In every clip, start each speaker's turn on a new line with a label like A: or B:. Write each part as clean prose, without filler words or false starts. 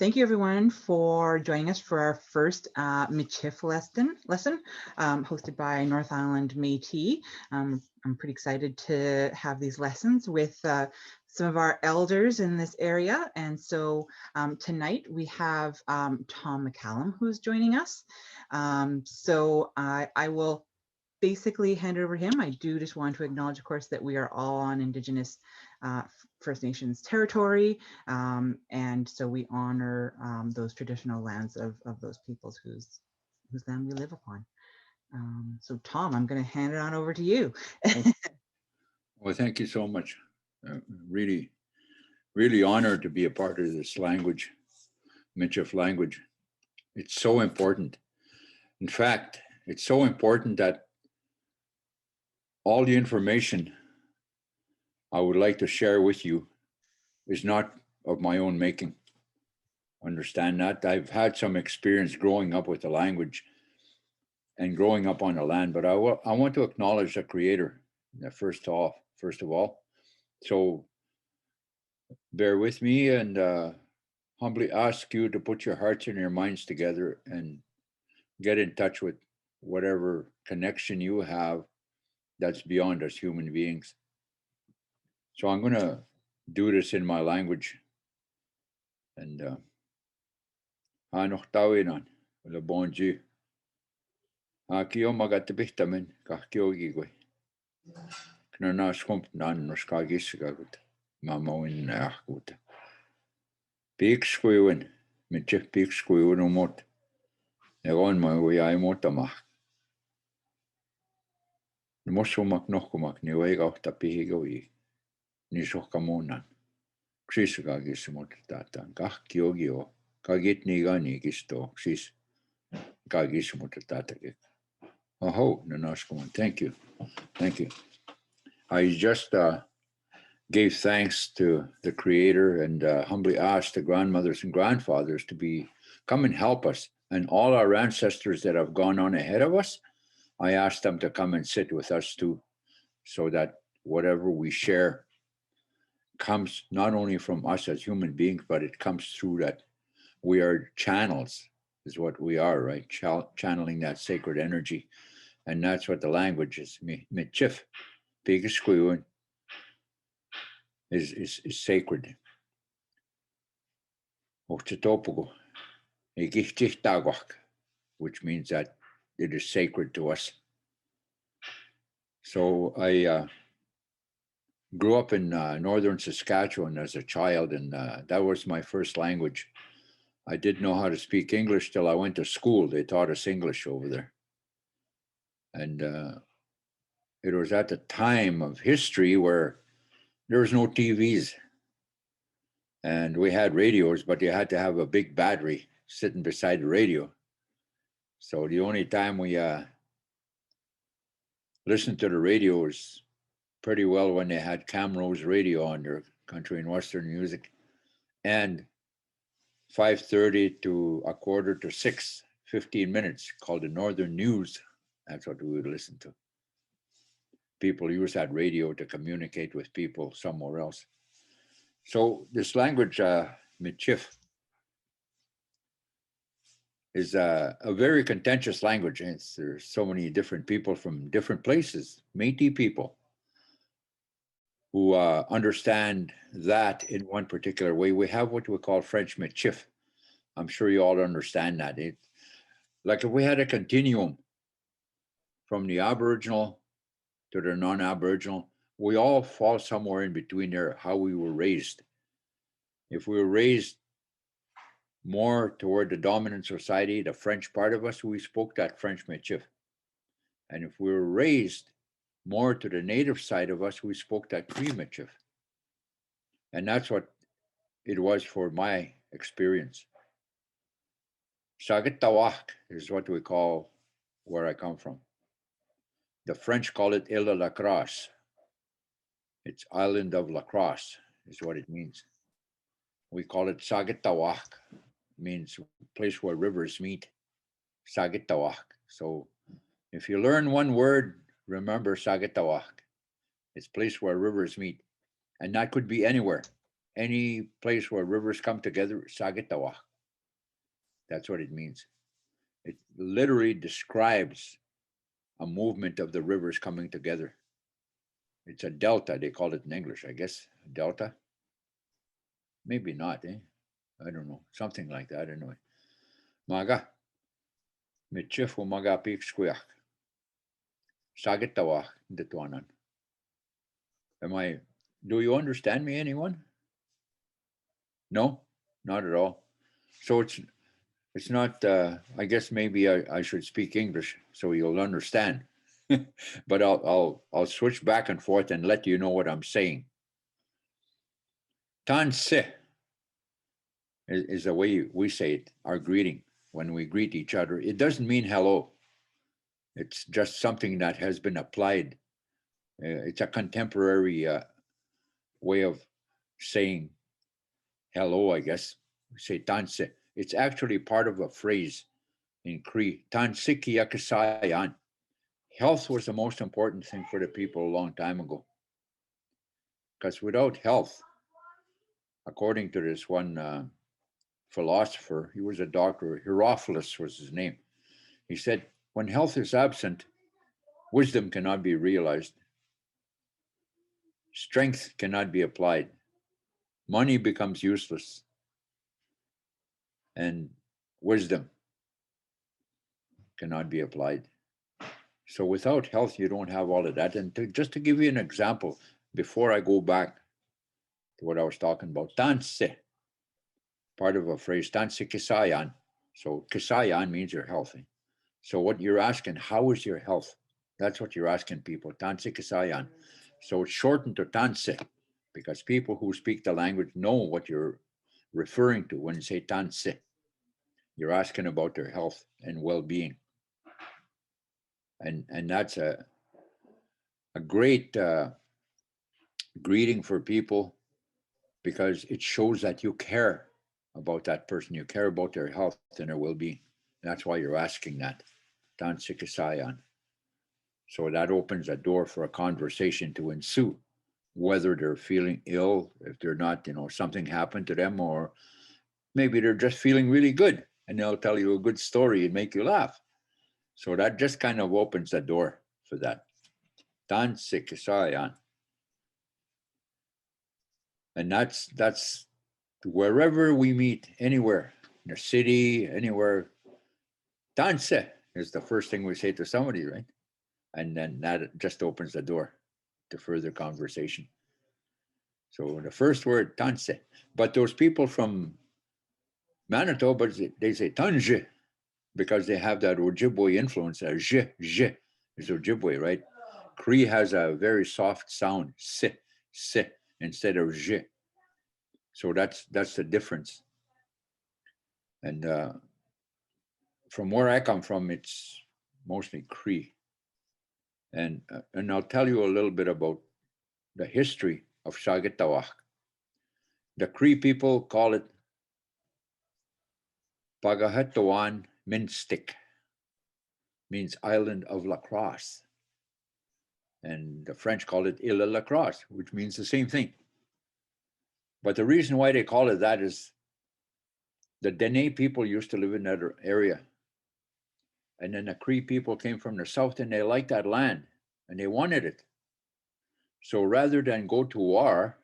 A: Thank you everyone for joining us for our first Michif lesson hosted by North Island Métis. I'm pretty excited to have these lessons with some of our elders in this area. And so tonight we have Tom McCallum who's joining us. So I will basically hand it over to him. I do just want to acknowledge, of course, that we are all on Indigenous First Nations territory, and so we honor those traditional lands of those peoples whose land we live upon. So Tom, I'm going to hand it on over to you.
B: Well, thank you so much. Really, really honored to be a part of this language, Michif language. It's so important. In fact, it's so important that all the information I would like to share with you is not of my own making. Understand that? I've had some experience growing up with the language and growing up on the land, but I want to acknowledge the creator first of all. So bear with me and humbly ask you to put your hearts and your minds together and get in touch with whatever connection you have that's beyond us human beings. So I'm going to do this in my language. And Hanoch tawinan, le bon Dieu. Hakio magatibihtamin, kahkiogi. Knana schump nan noskagisigagut, mamawin nachgut. Peak squewin, mit Jeff Peak squewin umot. Egon my way I motamach. The mosumak nokumak, ni way out the pihigoyi. Nisokamonan. Xisagagisimot tatan, kahkiogio, kagit nigani gisto, xis kagisimot tatake. Oh, nanaskoman. Thank you. Thank you. I just gave thanks to the Creator and humbly asked the grandmothers and grandfathers to come and help us. And all our ancestors that have gone on ahead of us, I asked them to come and sit with us too, so that whatever we share comes not only from us as human beings, but it comes through that we are channels, is what we are, right? Channeling that sacred energy. And that's what the language is. Michif, Pigasquewan, is sacred. Which means that it is sacred to us. So I grew up in northern Saskatchewan as a child, and that was my first language. I didn't know how to speak English till I went to school. They taught us English over there. And it was at the time of history where there was no TVs. And we had radios, but you had to have a big battery sitting beside the radio. So the only time we listened to the radio was pretty well when they had Camrose radio on their country and western music. And 5:30 to 5:45, 15 minutes, called the Northern News. That's what we would listen to. People use that radio to communicate with people somewhere else. So this language, Michif, is a very contentious language. There's so many different people from different places, Métis people, who understand that in one particular way. We have what we call French Michif. I'm sure you all understand that. Like if we had a continuum from the Aboriginal to the non-Aboriginal, we all fall somewhere in between there, how we were raised. If we were raised more toward the dominant society, the French part of us, we spoke that French Michif. And if we were raised more to the native side of us, we spoke that Cree Michif. And that's what it was for my experience. Sagittawak is what we call where I come from. The French call it Île de la Crosse. It's island of La Crosse is what it means. We call it Sagittawak, means place where rivers meet. Sagittawak. So if you learn one word, remember Sagittawak. It's place where rivers meet. And that could be anywhere. Any place where rivers come together, Sagittawak. That's what it means. It literally describes a movement of the rivers coming together. It's a delta, they call it in English, I guess. Delta? Maybe not, eh? I don't know. Something like that, anyway. Maga, Michif maga pik squeak. Sagitawak detuanan. Do you understand me, anyone? No, not at all. So it's not, I guess maybe I should speak English so you'll understand. But I'll switch back and forth and let you know what I'm saying. Tanse is the way we say it, our greeting, when we greet each other. It doesn't mean hello. It's just something that has been applied. It's a contemporary way of saying hello, I guess. We say tanse. It's actually part of a phrase in Cree. Tansikia kasayan. Health was the most important thing for the people a long time ago. Because without health, according to this one philosopher, he was a doctor, Herophilus was his name. He said, when health is absent, wisdom cannot be realized. Strength cannot be applied. Money becomes useless. And wisdom cannot be applied. So without health, you don't have all of that. And just to give you an example, before I go back to what I was talking about, tanse, part of a phrase, tanse kisayan. So kisayan means you're healthy. So what you're asking, how is your health? That's what you're asking people, tanse kisayan. So it's shortened to tanse because people who speak the language know what you're referring to when you say tanse. You're asking about their health and well-being. And that's a great greeting for people because it shows that you care about that person. You care about their health and their well-being. That's why you're asking that. Tansikisayan. So that opens a door for a conversation to ensue, whether they're feeling ill, if they're not, something happened to them, or maybe they're just feeling really good and they'll tell you a good story and make you laugh. So that just kind of opens the door for that. Tansikisayan. And that's wherever we meet, anywhere, in the city, anywhere. Tanse is the first thing we say to somebody, right? And then that just opens the door to further conversation. So the first word, tanse. But those people from Manitoba, they say tanje because they have that Ojibwe influence. Je is Ojibwe, right? Cree has a very soft sound, se, instead of je. So that's the difference. And from where I come from, it's mostly Cree. And I'll tell you a little bit about the history of Saagitawak. The Cree people call it Pagahatawan Minstik, means island of La Crosse. And the French call it Ile La Crosse, which means the same thing. But the reason why they call it that is the Dene people used to live in that area. And then the Cree people came from the south and they liked that land and they wanted it. So rather than go to war,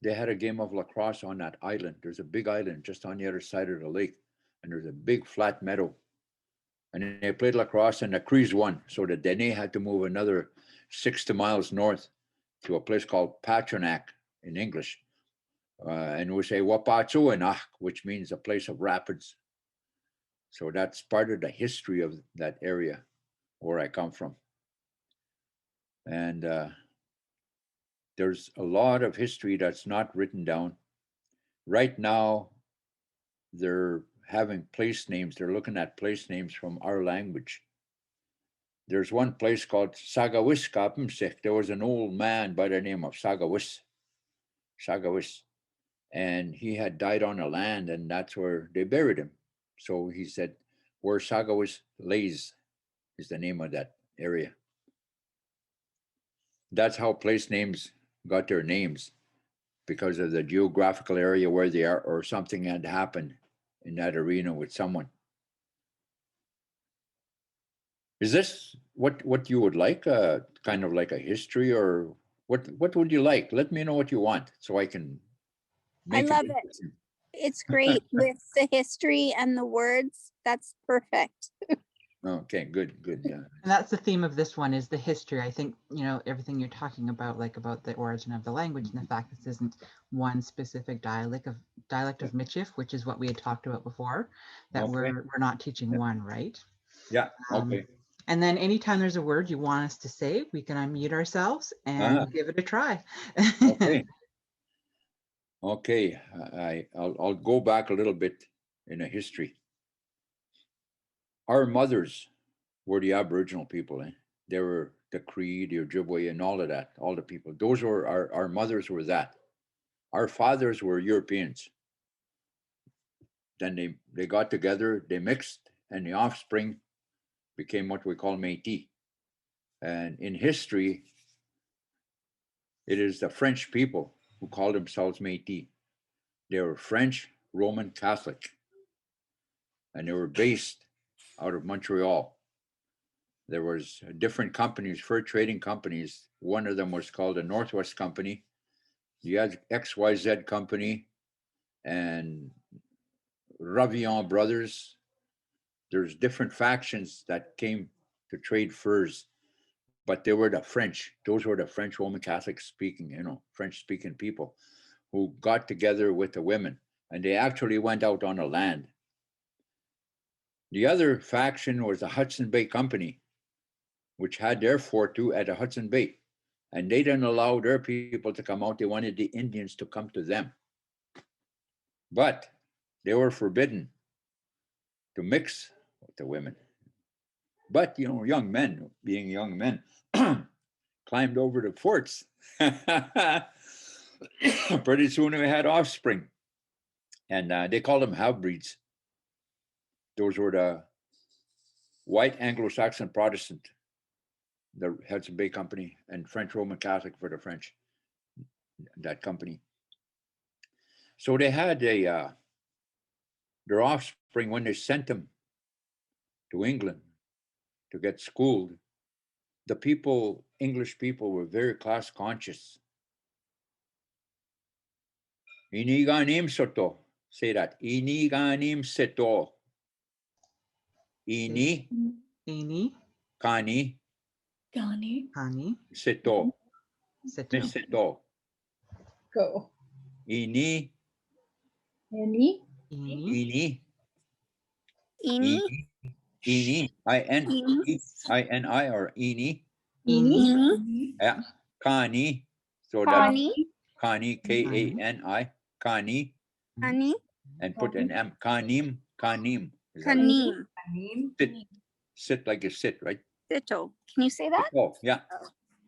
B: they had a game of lacrosse on that island. There's a big island just on the other side of the lake, and there's a big flat meadow. And they played lacrosse, and the Crees won. So the Dene had to move another 60 miles north to a place called Patronac in English. And we say Wapatsuanach, which means a place of rapids. So that's part of the history of that area where I come from. And there's a lot of history that's not written down. Right now, they're having place names. They're looking at place names from our language. There's one place called Sagawis Kapimsik. There was an old man by the name of Sagawis, and he had died on the land, and that's where they buried him. So he said, where Sagawis lays is the name of that area. That's how place names got their names, because of the geographical area where they are, or something had happened in that arena with someone. Is this what you would like? Kind of like a history, or what would you like? Let me know what you want so I can
C: I
B: make
C: love
B: it.
C: it. It's great with the history and the words. That's perfect.
B: Okay, good, yeah.
A: And that's the theme of this one, is the history. I think, you know, everything you're talking about, like about the origin of the language and the fact this isn't one specific dialect of Michif, which is what we had talked about before, that
B: Okay.
A: we're not teaching one, right?
B: Yeah, okay.
A: And then anytime there's a word you want us to say, we can unmute ourselves and give it a try.
B: Okay. Okay, I'll go back a little bit in a history. Our mothers were the Aboriginal people. They were the Cree, the Ojibwe, and all of that, all the people. Those were our mothers were that. Our fathers were Europeans. Then they got together, they mixed, and the offspring became what we call Métis. And in history, it is the French people who call themselves Métis. They were French Roman Catholic, and they were based out of Montreal. There was different companies, fur trading companies. One of them was called the Northwest Company. You had XYZ Company and Ravillon Brothers. There's different factions that came to trade furs, but they were the French. Those were the French Roman Catholic speaking, French speaking people who got together with the women, and they actually went out on the land. The other faction was the Hudson Bay Company, which had their fort too at the Hudson Bay. And they didn't allow their people to come out. They wanted the Indians to come to them. But they were forbidden to mix with the women. But, young men, being young men, climbed over the forts. Pretty soon we had offspring. And they called them half-breeds. Those were the white Anglo-Saxon Protestant, the Hudson Bay Company, and French Roman Catholic for the French, that company. So they had their offspring, when they sent them to England to get schooled, the people, English people, were very class conscious. Iniganim soto. Say that. Iniganim seto. Ini.
A: Ini.
B: Kani.
D: Gani.
A: Hani.
B: Seto.
A: Seto.
B: Seto.
D: Go.
B: Ini.
D: Any.
A: Ini.
B: Ini.
C: Ini.
B: Ini. I-N-I or ini.
A: Ini.
B: Yeah. Kani. So
C: Kani.
B: Kani, K-A-N-I. Kani.
C: Kani.
B: And put an M. Kanim. Kanim.
C: Kanim.
B: Sit like you sit, right?
C: Sito. Can you say that?
B: Oh, yeah.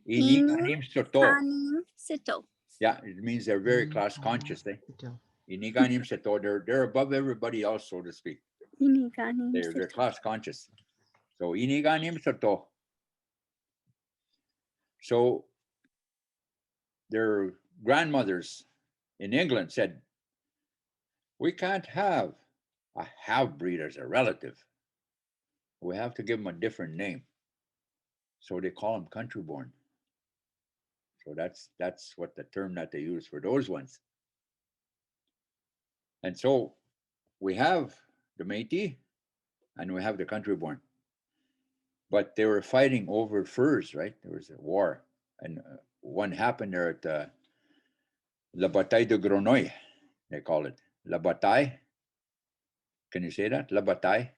B: Ini kanim soto.
C: Kanim. Sito.
B: Yeah, it means they're very class conscious. Ini kanim soto. They're above everybody else, so to speak.
C: Ini kanim.
B: They're class conscious. So ini kanim soto. So their grandmothers in England said, we can't have a half-breed as a relative. We have to give them a different name. So they call them country-born. So that's what the term that they use for those ones. And so we have the Métis and we have the country-born. But they were fighting over furs, right? There was a war. And one happened there at La Bataille de Grenouille, they call it. La Bataille. Can you say that? La Bataille.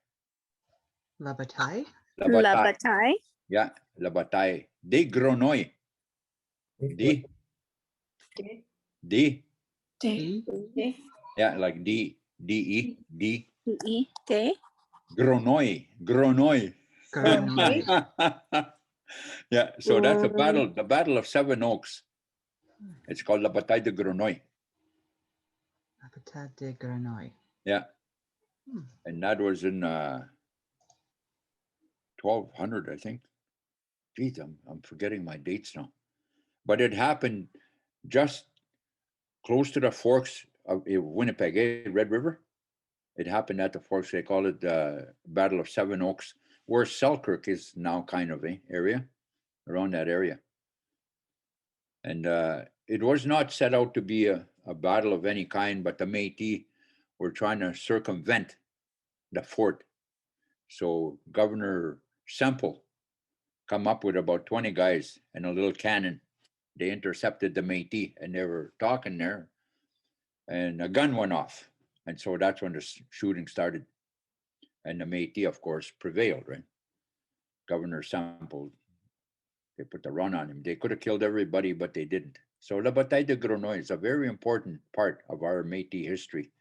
A: La Bataille.
C: La Bataille.
B: Yeah, La Bataille de Grenouille. D. Yeah, like D-E, D.
C: D-E. De.
B: Grenouille. Yeah, so that's a battle, the Battle of Seven Oaks. It's called La Bataille de Grenouille.
A: La Bataille de Grenouille.
B: Yeah. And that was in 1200, I think. Geez, I'm forgetting my dates now. But it happened just close to the forks of Winnipeg, Red River. It happened at the Forks. They call it the Battle of Seven Oaks, where Selkirk is now kind of a area, around that area. And it was not set out to be a battle of any kind, but the Métis were trying to circumvent the fort. So Governor Semple come up with about 20 guys and a little cannon. They intercepted the Métis, and they were talking there, and a gun went off. And so that's when the shooting started. And the Métis, of course, prevailed, right? Governor Semple, they put the run on him. They could have killed everybody, but they didn't. So La Bataille de Grenouille is a very important part of our Métis history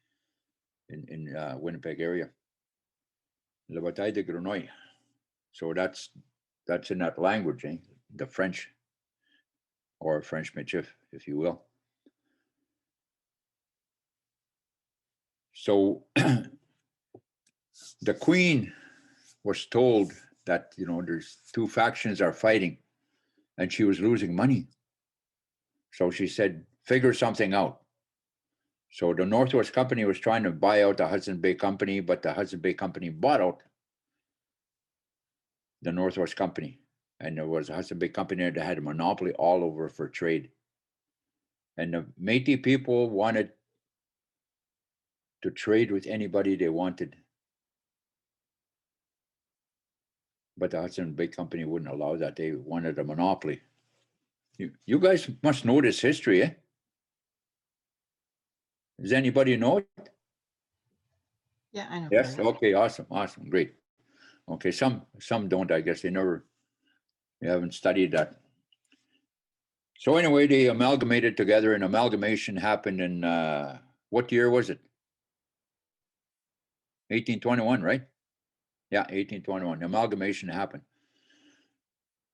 B: in Winnipeg area. La Bataille de Grenouille. So that's in that language, eh? The French, or French Michif, if you will. So the Queen was told that, you know, there's two factions are fighting, and she was losing money. So she said, figure something out. So the Northwest Company was trying to buy out the Hudson Bay Company, but the Hudson Bay Company bought out the Northwest Company. And there was a Hudson Bay Company that had a monopoly all over for trade. And the Métis people wanted to trade with anybody they wanted. But the Hudson Bay Company wouldn't allow that. They wanted a monopoly. You guys must know this history, eh? Does anybody know it?
A: Yeah, I know.
B: Yes.
A: Part of it.
B: Okay. Awesome. Great. Okay. Some don't. I guess they haven't studied that. So anyway, they amalgamated together, and amalgamation happened in what year was it? 1821, right? Yeah, 1821. Amalgamation happened.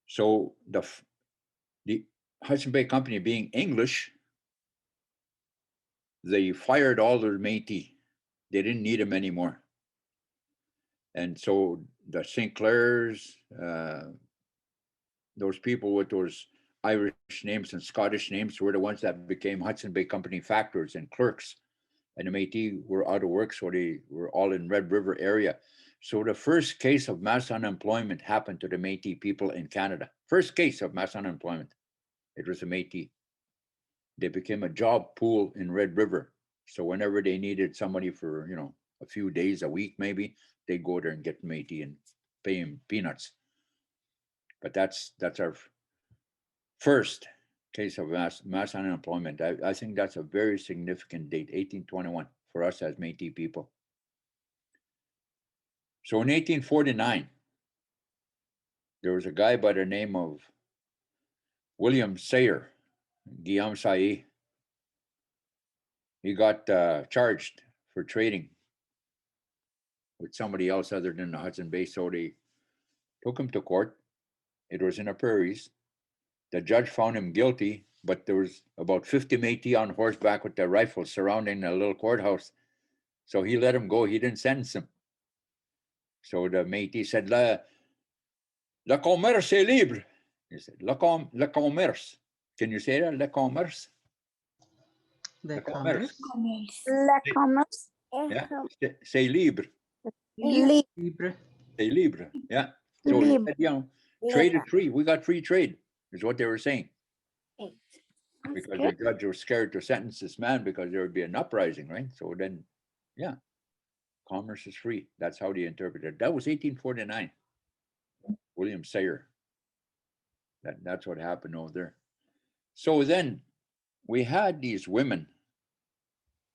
B: So the Hudson Bay Company, being English, they fired all their Métis. They didn't need them anymore. And so the St. Clairs, those people with those Irish names and Scottish names were the ones that became Hudson Bay Company factors and clerks. And the Métis were out of work, so they were all in Red River area. So the first case of mass unemployment happened to the Métis people in Canada. First case of mass unemployment. It was a Métis. They became a job pool in Red River. So whenever they needed somebody for, you know, a few days, a week maybe, they'd go there and get Métis and pay him peanuts. But that's our first case of mass unemployment. I think that's a very significant date, 1821, for us as Métis people. So in 1849, there was a guy by the name of William Sayer, Guillaume Sayer. He got charged for trading with somebody else other than the Hudson Bay. So they took him to court. It was in the prairies. The judge found him guilty, but there was about 50 Métis on horseback with their rifles surrounding the little courthouse. So he let him go. He didn't sentence him. So the Métis said, le commerce est libre. He said, le commerce. Can you say that? Le commerce?
A: The commerce.
C: Le commerce.
B: Yeah, c'est libre.
A: Libre.
B: C'est libre. Yeah. So he said, you know, trade is free. We got free trade, is what they were saying. Because the judge was scared to sentence this man because there would be an uprising, right? So then, yeah, commerce is free. That's how they interpreted it. That was 1849. William Sayer. That's what happened over there. So then we had these women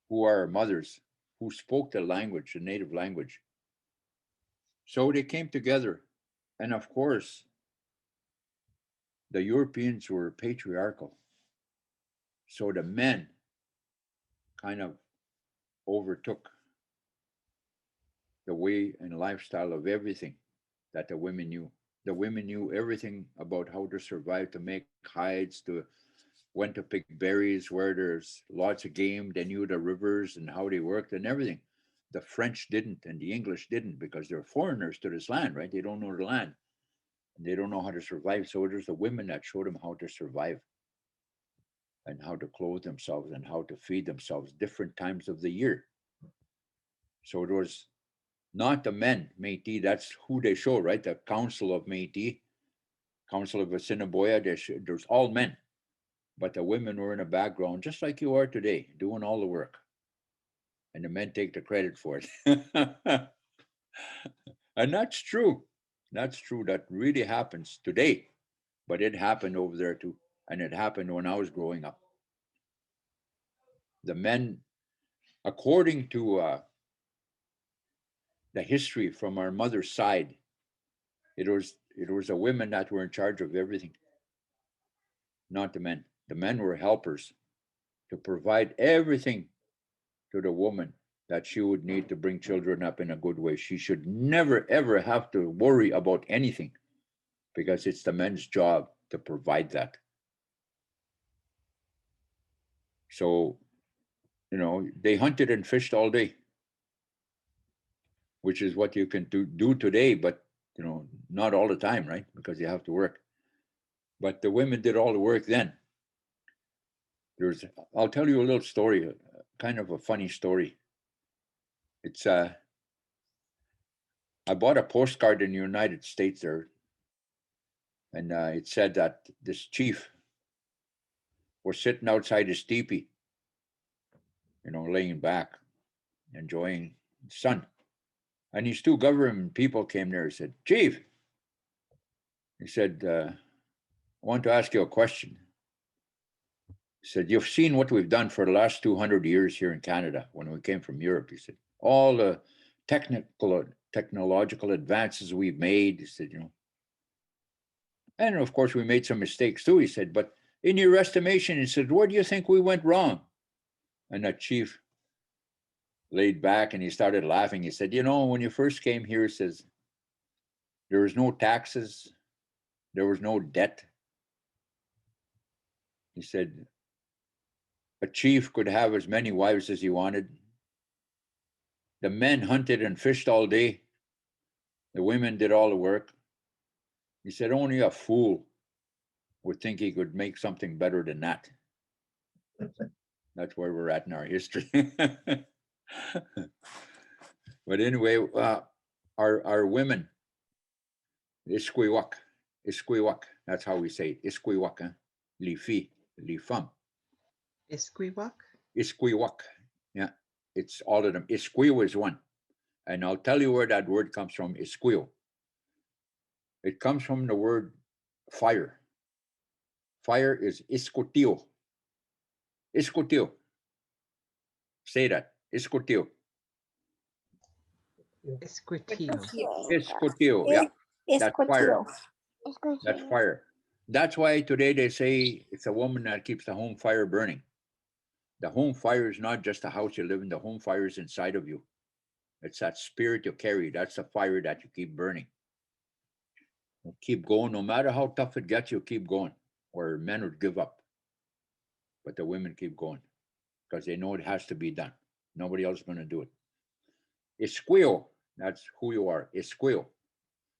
B: who are mothers who spoke the language, the native language. So they came together. And of course, the Europeans were patriarchal. So the men kind of overtook the way and lifestyle of everything that the women knew. The women knew everything about how to survive, to make hides, to when to pick berries, where there's lots of game. They knew the rivers and how they worked and everything. The French didn't, and the English didn't, because they're foreigners to this land, right? They don't know the land, and they don't know how to survive. So there's the women that showed them how to survive and how to clothe themselves and how to feed themselves different times of the year. So it was not the men, Métis, that's who they show, right? The Council of Métis, Council of Assiniboia, there's all men. But the women were in the background, just like you are today, doing all the work. And the men take the credit for it. And that's true. That's true. That really happens today. But it happened over there too. And it happened when I was growing up. The men, according to the history from our mother's side, it was the women that were in charge of everything, not the men. The men were helpers to provide everything to the woman that she would need to bring children up in a good way. She should never, ever have to worry about anything because it's the men's job to provide that. So, you know, they hunted and fished all day, which is what you can do today, but, you know, not all the time, right? Because you have to work. But the women did all the work then. I'll tell you a little story, kind of a funny story. It's, I bought a postcard in the United States there, and it said that this chief was sitting outside his teepee, you know, laying back, enjoying the sun. And these two government people came there and said, "Chief," he said, "I want to ask you a question." He said, "You've seen what we've done for the last 200 years here in Canada when we came from Europe." He said, "All the technological advances we've made." He said, "You know, and of course we made some mistakes too." He said, "But in your estimation," he said, "where do you think we went wrong?" And that chief laid back and he started laughing. He said, "You know, when you first came here," he says, "there was no taxes, there was no debt." He said, "A chief could have as many wives as he wanted. The men hunted and fished all day. The women did all the work." He said, "Only a fool would think he could make something better than that." That's where we're at in our history. But anyway, our women, Iskwiwak, that's how we say it, Iskwiwak, les filles, les femmes.
A: Iskwiwak?
B: Iskwiwak, yeah, it's all of them. Iskwiw is one. And I'll tell you where that word comes from, Iskwiw. It comes from the word fire. Fire is iskotio. Iskotio. Say that, iskotio.
A: Esquitio.
B: Iskotio, yeah, that's fire.
C: Escoteo.
B: That's fire. That's why today they say it's a woman that keeps the home fire burning. The home fire is not just a house you live in, the home fire is inside of you. It's that spirit you carry. That's the fire that you keep burning. You keep going, no matter how tough it gets, you keep going. Or men would give up. But the women keep going because they know it has to be done. Nobody else is going to do it. Esquio, that's who you are. Esquio.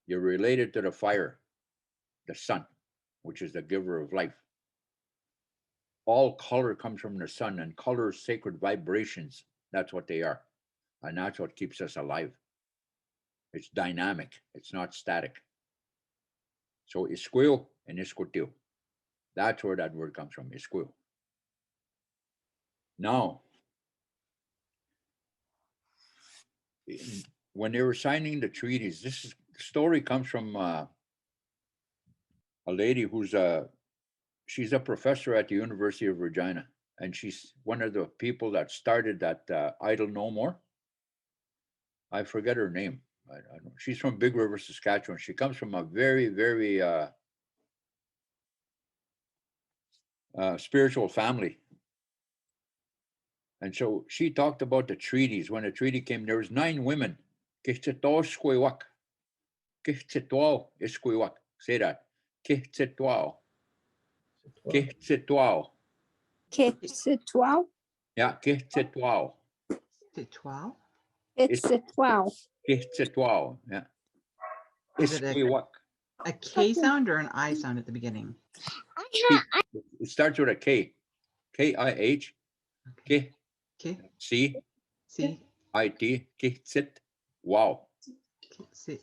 B: You're related to the fire, the sun, which is the giver of life. All color comes from the sun, and color is sacred vibrations. That's what they are. And that's what keeps us alive. It's dynamic. It's not static. So esquio and escotio. That's where that word comes from, esquio. Now, when they were signing the treaties, the story comes from a lady who's she's a professor at the University of Regina, and she's one of the people that started that Idle No More. I forget her name. I don't know. She's from Big River, Saskatchewan. She comes from a very, very spiritual family. And so she talked about the treaties. When the treaty came, there was 9 women. Kichtetoshkuiwak. Kichtetow iskuiwak. Say that. Kichtetow. Kichtetow.
C: Kichtetow.
B: Yeah, kichtetow.
A: Titwal?
C: Kichtetow.
B: Kichtetow. Yeah.
A: Is it
B: Iskuiwak.
A: a K sound or an I sound at the beginning?
B: It starts with a K. K-I-H. K.
A: Okay.
B: C.
A: See?
B: IT, Kihtsit, wow.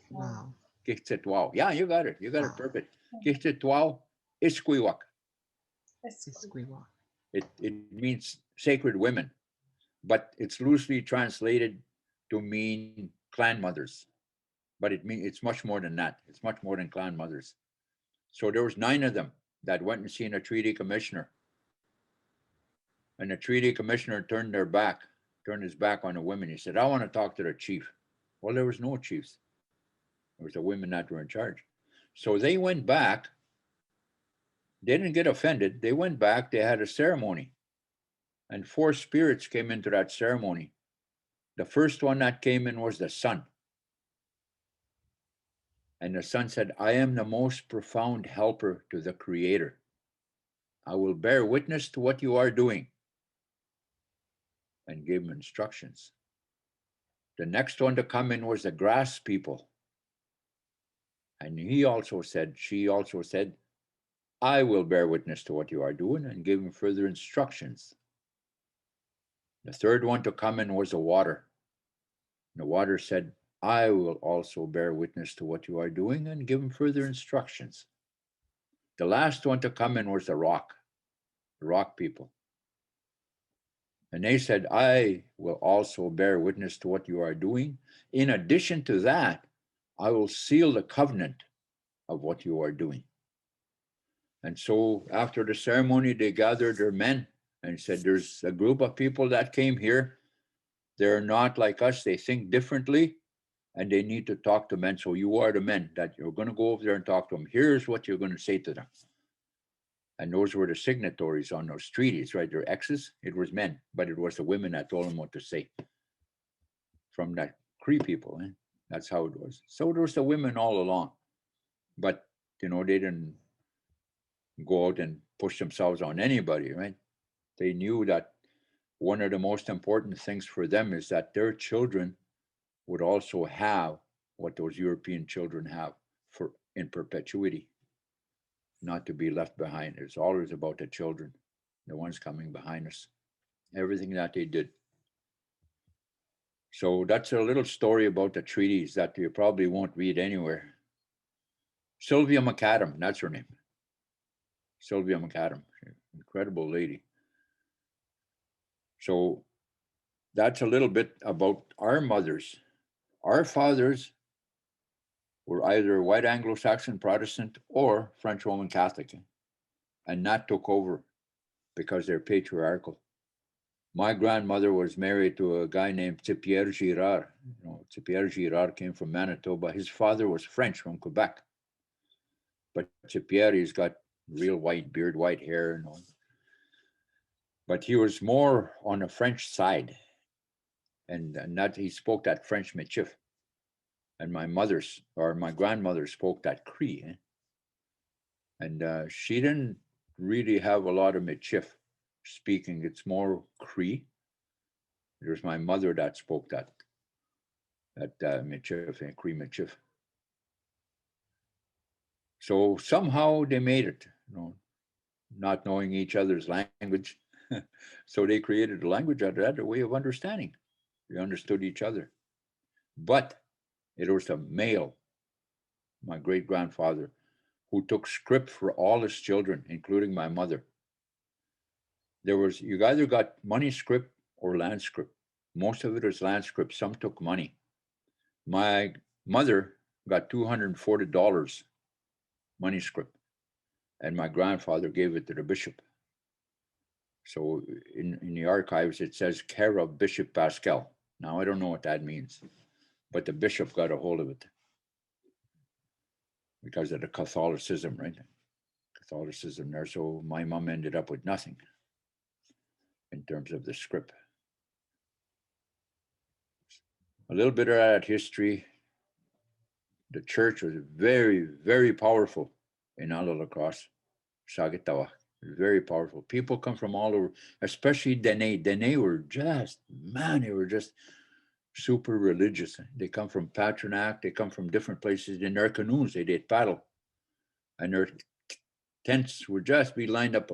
A: Wow.
B: Kihtsit, wow. Yeah, you got it. You got it
A: Wow.
B: perfect. Kihtsit, wow, Iskwiwak.
A: Iskwiwak.
B: It means sacred women, but it's loosely translated to mean clan mothers. But it's much more than that. It's much more than clan mothers. So there was 9 of them that went and seen a treaty commissioner. And the treaty commissioner turned his back on the women. He said, I want to talk to the chief. Well, there was no chiefs. There was the women that were in charge. So they went back. They didn't get offended. They went back. They had a ceremony. And 4 spirits came into that ceremony. The first one that came in was the sun. And the sun said, I am the most profound helper to the creator. I will bear witness to what you are doing. And gave him instructions. The next one to come in was the grass people. And she also said, I will bear witness to what you are doing, and gave him further instructions. The third one to come in was the water. And the water said, I will also bear witness to what you are doing, and give him further instructions. The last one to come in was the rock people. And they said, I will also bear witness to what you are doing. In addition to that, I will seal the covenant of what you are doing. And so after the ceremony, they gathered their men and said, there's a group of people that came here. They're not like us. They think differently, and they need to talk to men. So you are the men that you're going to go over there and talk to them. Here's what you're going to say to them. And those were the signatories on those treaties, right? Their exes. It was men, but it was the women that told them what to say. From that Cree people, that's how it was. So there was the women all along, but they didn't go out and push themselves on anybody, right? They knew that one of the most important things for them is that their children would also have what those European children have in perpetuity, not to be left behind. It's always about the children, the ones coming behind us, everything that they did. So that's a little story about the treaties that you probably won't read anywhere. Sylvia McCallum, that's her name. Sylvia McCallum, incredible lady. So that's a little bit about our mothers. Our fathers were either white Anglo-Saxon Protestant or French Roman Catholic, and that took over because they're patriarchal. My grandmother was married to a guy named Pierre Girard. Pierre Girard came from Manitoba. His father was French from Quebec. But Pierre, he's got real white beard, white hair. But he was more on the French side. And that he spoke that French Michif. And my grandmother spoke that Cree. And she didn't really have a lot of Michif speaking. It's more Cree. There's my mother that spoke that Michif and Cree Michif. So somehow they made it, not knowing each other's language. So they created a language out of that, a way of understanding. They understood each other. But it was a male, my great-grandfather, who took script for all his children, including my mother. You either got money script or land script. Most of it was land script. Some took money. My mother got $240 money script, and my grandfather gave it to the bishop. So in the archives, it says care of Bishop Pascal. Now, I don't know what that means, but the bishop got a hold of it because of the Catholicism, right? Catholicism there. So my mom ended up with nothing in terms of the script. A little bit of that history. The church was very, very powerful in Alalacrosse, Sagitawa. Very powerful. People come from all over, especially Dene. Dene were they were just super religious. They come from Patronac. They come from different places. In their canoes, they did paddle. And their tents would just be lined up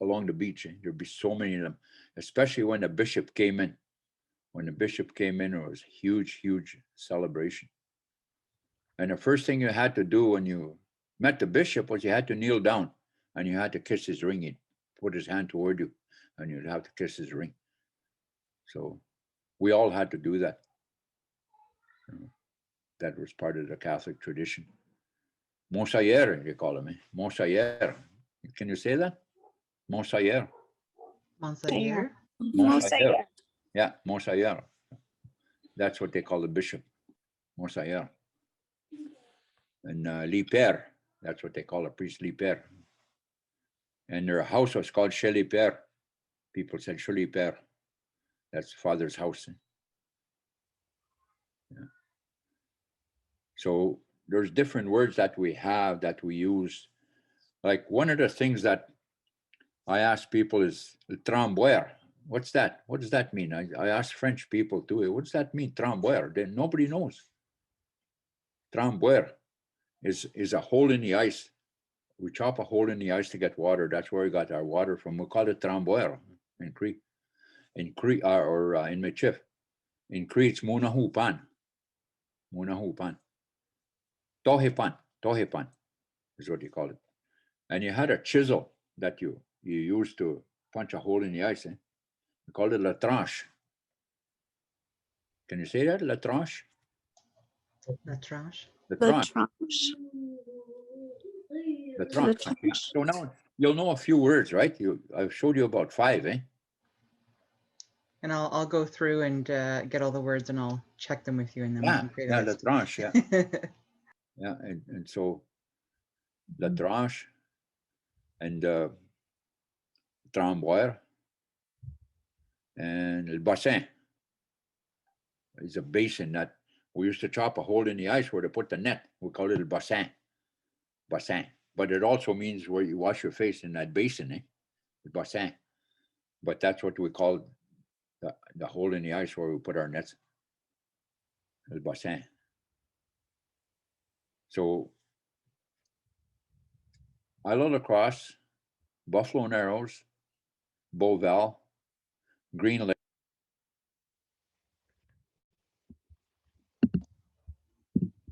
B: along the beach. There'd be so many of them, especially when the bishop came in. When the bishop came in, it was huge, huge celebration. And the first thing you had to do when you met the bishop was you had to kneel down and you had to kiss his ring. He'd put his hand toward you and you'd have to kiss his ring. So we all had to do that. That was part of the Catholic tradition. Monsayer, you call him, eh? Monsayer. Can you say that? Monsayer.
A: Monseigneur.
B: Monsayer. Yeah, Monsayer. That's what they call the bishop. Monsayer. And Liper, that's what they call a priest, Liper. And their house was called Chez Liper. People said Chez Liper. That's father's house. Yeah. So there's different words that we have that we use. Like one of the things that I ask people is Tromboer. What's that? What does that mean? I ask French people too. What does that mean, Tromboer? Then nobody knows. Tromboer is a hole in the ice. We chop a hole in the ice to get water. That's where we got our water from. We call it Tromboer in Cree. In Cree or in Michif. In Cree, it's Munahupan. Munahupan. Tohepan. Tohepan is what you call it. And you had a chisel that you used to punch a hole in the ice. Eh? We called it la tranche. Can you say that? La tranche?
A: La tranche.
B: The
C: The
B: tranche.
C: tranche.
B: The tranche. Yeah. So now you'll know a few words, right? I've showed you about 5, eh?
A: And I'll go through and get all the words and I'll check them with you and then we
B: Yeah,
A: can create
B: yeah,
A: a
B: la
A: list.
B: tranche, yeah. Yeah, and so la tranche and Tromboer and el bassin is a basin that we used to chop a hole in the ice where to put the net. We call it el bassin. Bassin. But it also means where you wash your face in that basin, eh? El bassin. But that's what we call the hole in the ice where we put our nets. El bassin. So Isle Lacrosse, Buffalo Narrows, Beauval, Green Lake.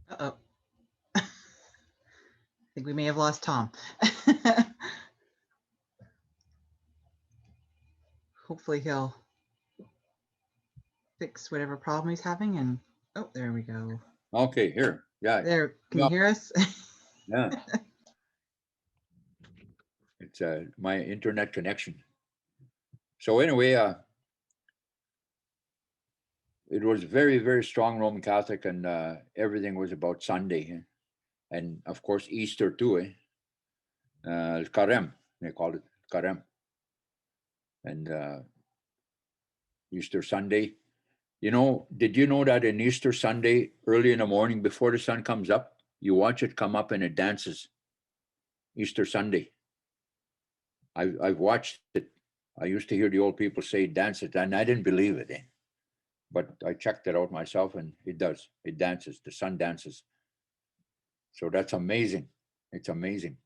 A: Uh-oh. I think we may have lost Tom. Hopefully he'll fix whatever problem he's having and oh, there we go.
B: Okay, here. Yeah.
A: There, can you hear us?
B: Yeah. It's my internet connection. So anyway, it was very, very strong Roman Catholic and everything was about Sunday. Eh? And of course, Easter too. Eh? Carême, they called it Carême. And Easter Sunday. You know, did you know that in Easter Sunday, early in the morning before the sun comes up, you watch it come up and it dances? Easter Sunday. I've watched it. I used to hear the old people say dance it, and I didn't believe it. Eh? But I checked it out myself and it does. It dances. The sun dances. So that's amazing. It's amazing.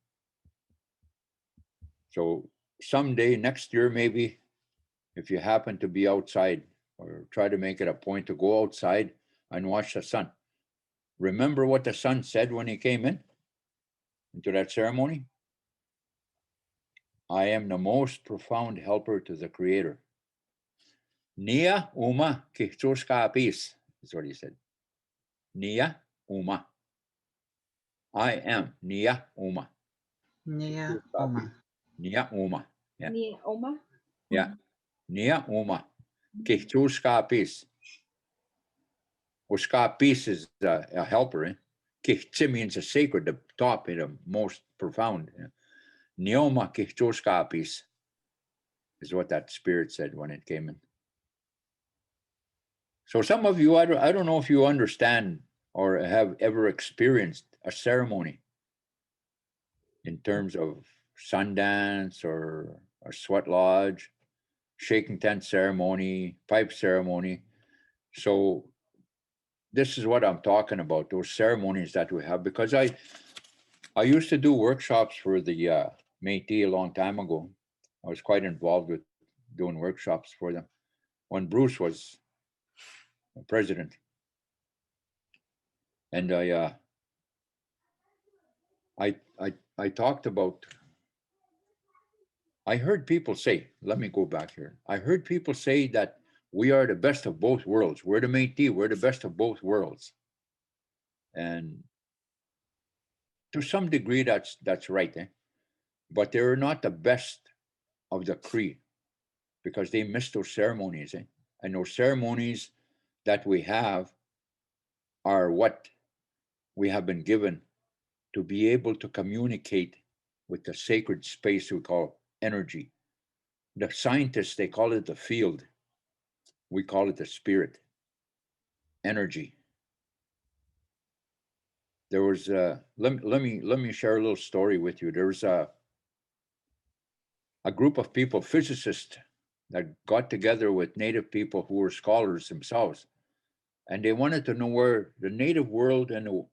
B: So someday next year, maybe, if you happen to be outside or try to make it a point to go outside and watch the sun. Remember what the sun said when he came into that ceremony? I am the most profound helper to the Creator. Nia uma kichos kapis is what he said. Nia uma. I am Nia uma.
A: Nia Oma.
B: Nia uma. Yeah.
D: Nia Oma.
B: Yeah. Nia uma. Kichos kapis. Oskapis is a helper. Eh? Kichti means a sacred, the top, the most profound. Neoma kichos kapis is what that spirit said when it came in. So some of you, I don't know if you understand or have ever experienced a ceremony in terms of Sundance or a sweat lodge, shaking tent ceremony, pipe ceremony. So this is what I'm talking about, those ceremonies that we have, because I used to do workshops for the Métis a long time ago. I was quite involved with doing workshops for them when Bruce was president. And I talked about, I heard people say, let me go back here. I heard people say that we are the best of both worlds. We're the Métis, we're the best of both worlds. And to some degree, that's right. But they're not the best of the Cree because they missed those ceremonies. And those ceremonies that we have are what we have been given to be able to communicate with the sacred space we call energy. The scientists, they call it the field. We call it the spirit, energy. There was let me share a little story with you. There was a group of people, physicists, that got together with native people who were scholars themselves, and they wanted to know where the native world and the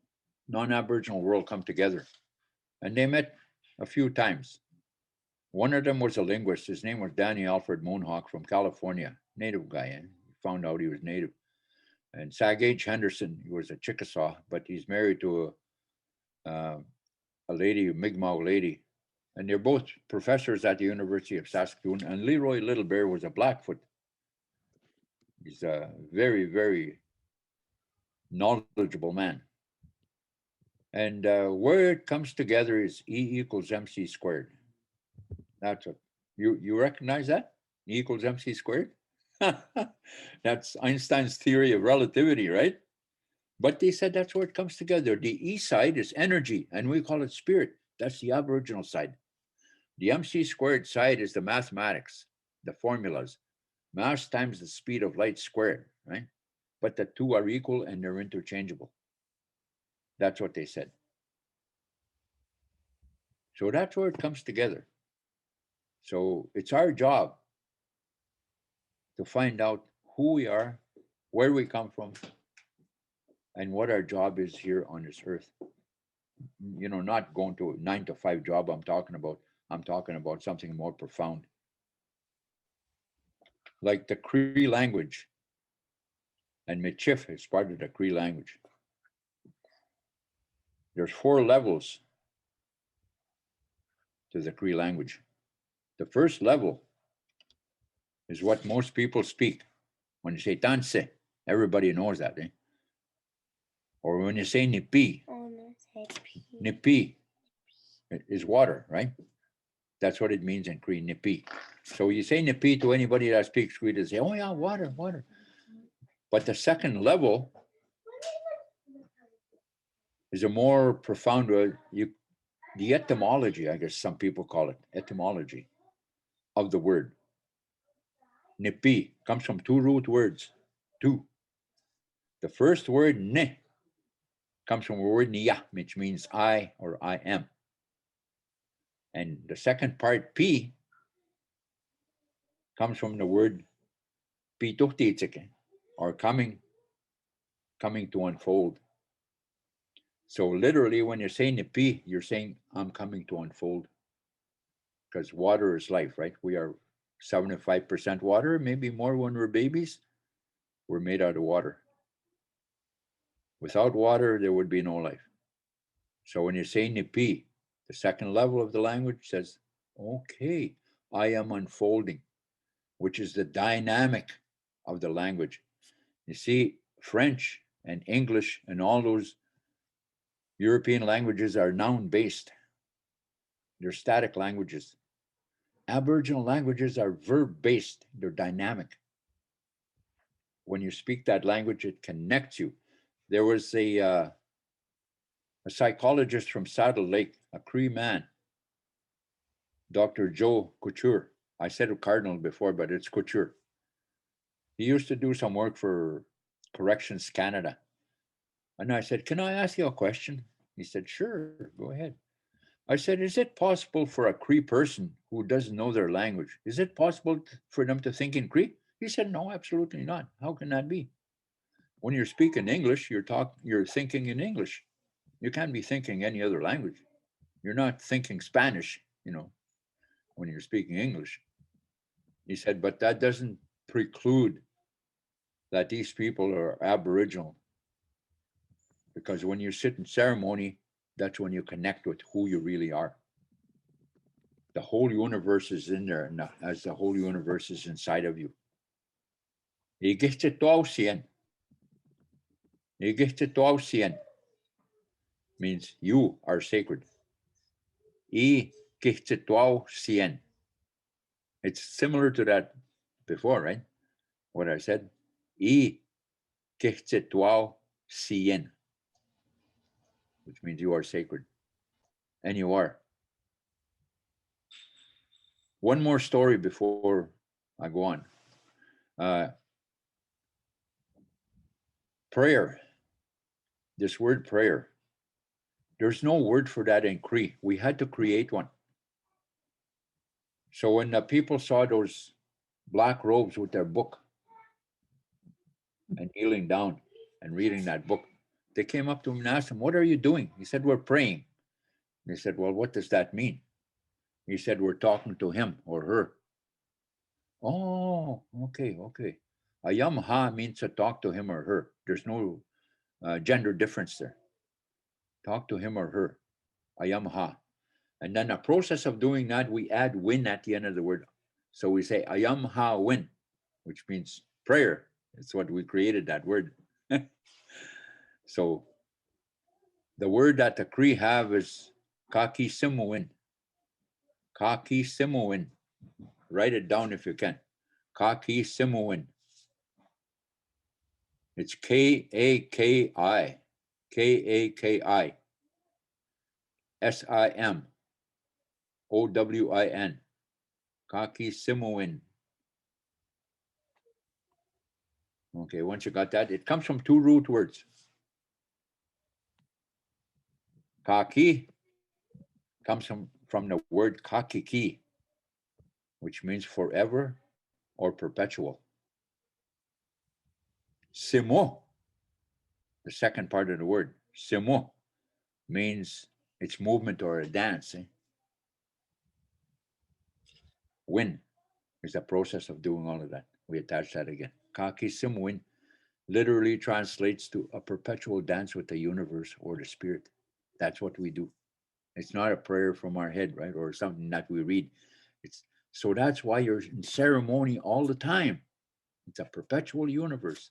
B: non-Aboriginal world come together. And they met a few times. One of them was a linguist. His name was Danny Alfred Moonhawk from California, native guy. And found out he was native. And Sag Henderson, he was a Chickasaw, but he's married to a lady, a Mi'kmaq lady. And they're both professors at the University of Saskatoon. And Leroy Little Bear was a Blackfoot. He's a very, very knowledgeable man. And where it comes together is E equals MC squared. That's what you recognize that? E equals MC squared? That's Einstein's theory of relativity, right? But they said that's where it comes together. The E side is energy, and we call it spirit. That's the Aboriginal side. The MC squared side is the mathematics, the formulas. Mass times the speed of light squared, right? But the two are equal and they're interchangeable. That's what they said. So that's where it comes together. So it's our job to find out who we are, where we come from, and what our job is here on this earth. You know, not going to a 9-to-5 job I'm talking about. I'm talking about something more profound. Like the Cree language, and Michif is part of the Cree language. There's 4 levels to the Cree language. The first level is what most people speak. When you say tanse, everybody knows that, eh? Or when you say nipi, nipi is water, right? That's what it means in Cree, nipi. So you say nipi to anybody that speaks Cree, they say, oh yeah, water, water. But the second level is a more profound word. The etymology, I guess some people call it, etymology of the word. Nipi comes from 2 root words, 2. The first word, ne, comes from the word niya, which means I or I am. And the second part, pi, comes from the word pituhtitike, or coming to unfold. So literally, when you're saying nipi, you're saying, I'm coming to unfold. Because water is life, right? We are 75% water, maybe more when we're babies. We're made out of water. Without water, there would be no life. So when you say nipi, the second level of the language says, okay, I am unfolding, which is the dynamic of the language. You see, French and English and all those European languages are noun-based. They're static languages. Aboriginal languages are verb-based. They're dynamic. When you speak that language, it connects you. There was a psychologist from Saddle Lake, a Cree man, Dr. Joe Couture. I said Cardinal before, but it's Couture. He used to do some work for Corrections Canada. And I said, can I ask you a question? He said, sure, go ahead. I said, is it possible for a Cree person who doesn't know their language, is it possible for them to think in Cree? He said, no, absolutely not. How can that be? When you're speaking English, you're thinking in English. You can't be thinking any other language. You're not thinking Spanish, when you're speaking English. He said, but that doesn't preclude that these people are Aboriginal. Because when you sit in ceremony, that's when you connect with who you really are. The whole universe is in there, and as the whole universe is inside of you. Means you are sacred. It's similar to that before, right? What I said. Which means you are sacred. And you are. One more story before I go on. Prayer. This word prayer. There's no word for that in Cree. We had to create one. So when the people saw those black robes with their book and kneeling down and reading that book, they came up to him and asked him, "What are you doing?" He said, "We're praying." They said, "Well, what does that mean?" He said, "We're talking to him or her." Oh, okay. Ayam ha means to talk to him or her. There's no gender difference there. Talk to him or her. Ayam ha. And then the process of doing that, we add win at the end of the word. So we say ayam ha win, which means prayer. It's what we created, that word. So the word that the Cree have is kaki simuin. Kaki simuin. Write it down if you can. Kaki simuin. It's K-A-K-I. K-A-K-I. S-I-M-O-W-I-N. Kaki simuin. Okay, once you got that, it comes from two root words. Kaki comes from the word kakiki, which means forever or perpetual. Simo, the second part of the word, simo, means it's movement or a dance. Win is the process of doing all of that. We attach that again. Kaki simuin literally translates to a perpetual dance with the universe or the spirit. That's what we do. It's not a prayer from our head, right? Or something that we read. So that's why you're in ceremony all the time. It's a perpetual universe.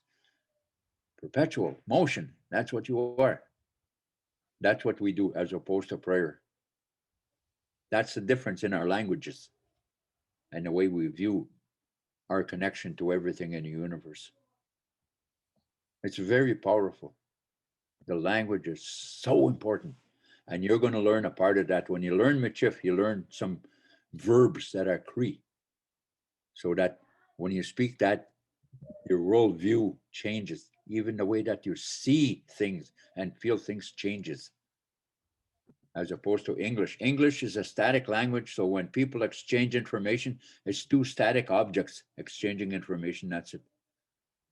B: Perpetual motion. That's what you are. That's what we do as opposed to prayer. That's the difference in our languages and the way we view our connection to everything in the universe. It's very powerful. The language is so important. And you're going to learn a part of that. When you learn Michif, you learn some verbs that are Cree. So that when you speak that, your worldview changes. Even the way that you see things and feel things changes. As opposed to English. English is a static language. So when people exchange information, it's two static objects exchanging information. That's it.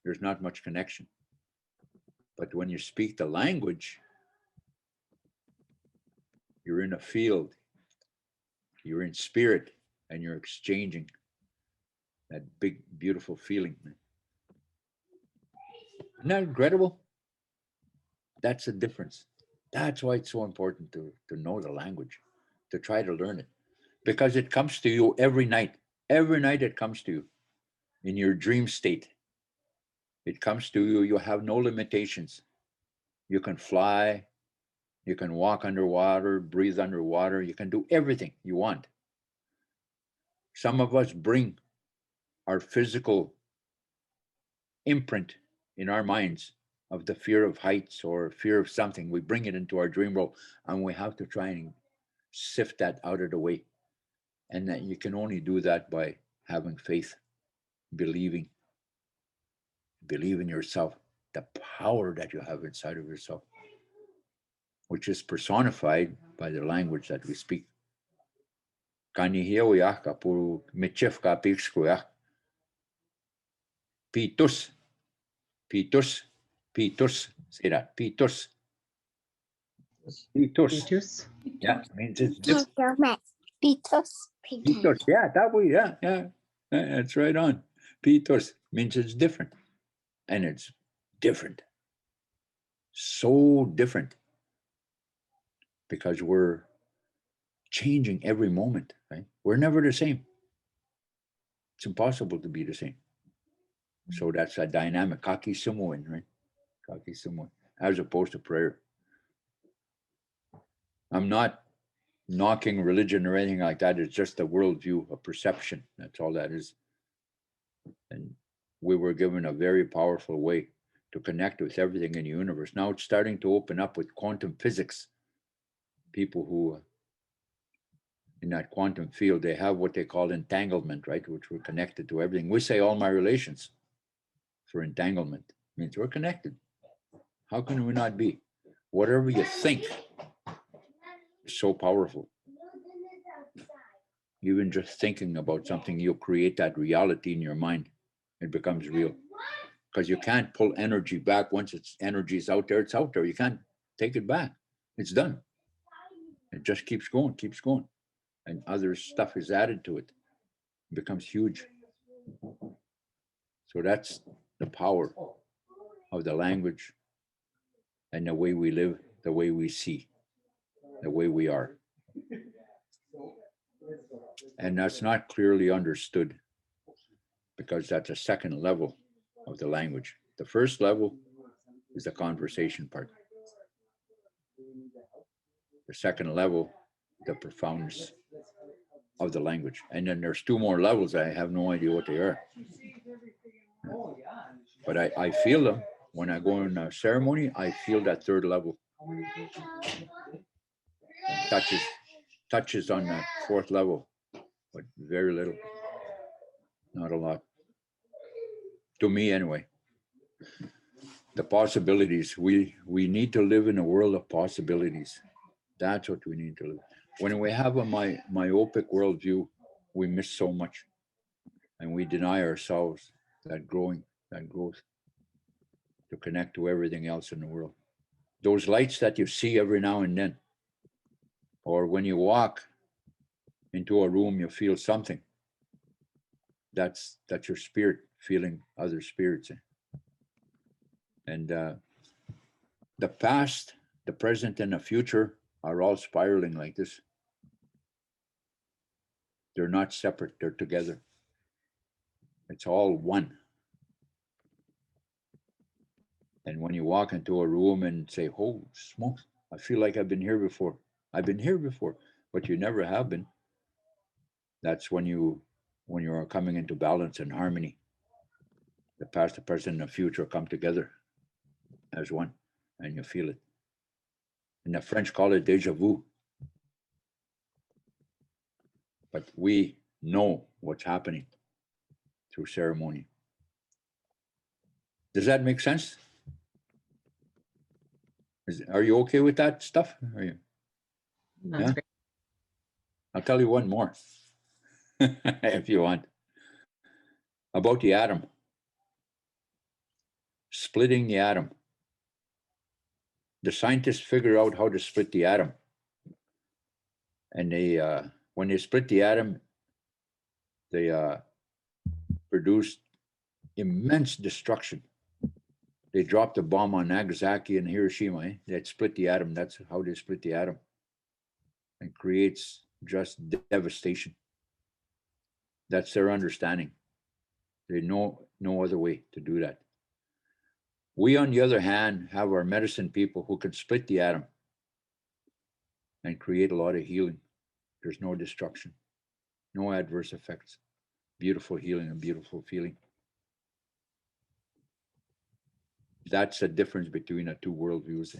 B: There's not much connection. But when you speak the language, you're in a field, you're in spirit, and you're exchanging that big, beautiful feeling. Isn't that incredible? That's the difference. That's why it's so important to know the language, to try to learn it, because it comes to you every night. Every night it comes to you in your dream state. It comes to you. You have no limitations. You can fly. You can walk underwater, breathe underwater. You can do everything you want. Some of us bring our physical imprint in our minds of the fear of heights or fear of something. We bring it into our dream world, and we have to try and sift that out of the way. And that you can only do that by having faith, believing in yourself, the power that you have inside of yourself, which is personified by the language that we speak. Pitus, pitus, pitus. Say that. Pitus. Pitus.
A: Vitus.
B: Yeah, means it's different.
C: Pitos.
B: Pitus. Yeah, that way. Yeah. That's right on. Pitus means it's different. And it's different. So different. Because we're changing every moment, right? We're never the same. It's impossible to be the same. So that's a dynamic, kaki sumoin, right? Kaki sumoin, as opposed to prayer. I'm not knocking religion or anything like that. It's just a worldview, a perception. That's all that is. And we were given a very powerful way to connect with everything in the universe. Now it's starting to open up with quantum physics. People who, in that quantum field, they have what they call entanglement, right? Which we're connected to everything. We say all my relations for entanglement means we're connected. How can we not be? Whatever you think is so powerful. Even just thinking about something, you'll create that reality in your mind. It becomes real. Because you can't pull energy back. Once energy is out there, it's out there. You can't take it back. It's done. It just keeps going, and other stuff is added to it. It becomes huge. So that's the power of the language and the way we live, the way we see, the way we are. And that's not clearly understood because that's a second level of the language. The first level is the conversation part. The second level, the profoundness of the language. And then there's two more levels. I have no idea what they are. But I feel them. When I go in a ceremony, I feel that third level. Touches on that fourth level, but very little. Not a lot. To me, anyway. The possibilities. We need to live in a world of possibilities. That's what we need to live. When we have a myopic worldview, we miss so much. And we deny ourselves that growth to connect to everything else in the world. Those lights that you see every now and then, or when you walk into a room, you feel something. That's your spirit feeling other spirits. And the past, the present, and the future are all spiraling like this. They're not separate, they're together. It's all one. And when you walk into a room and say, oh, smokes, I feel like I've been here before. I've been here before, but you never have been. That's when you are coming into balance and harmony. The past, the present, and the future come together as one, and you feel it. And the French call it déjà vu. But we know what's happening through ceremony. Does that make sense? Are you okay with that stuff? Are you?
A: That's
B: Yeah?
A: great.
B: I'll tell you one more, if you want, about the atom. Splitting the atom. The scientists figure out how to split the atom. And they, when they split the atom, they produced immense destruction. They dropped a bomb on Nagasaki and Hiroshima. They'd split the atom. That's how they split the atom. And creates just devastation. That's their understanding. They know no other way to do that. We, on the other hand, have our medicine people who can split the atom and create a lot of healing. There's no destruction, no adverse effects. Beautiful healing and beautiful feeling. That's the difference between the two worldviews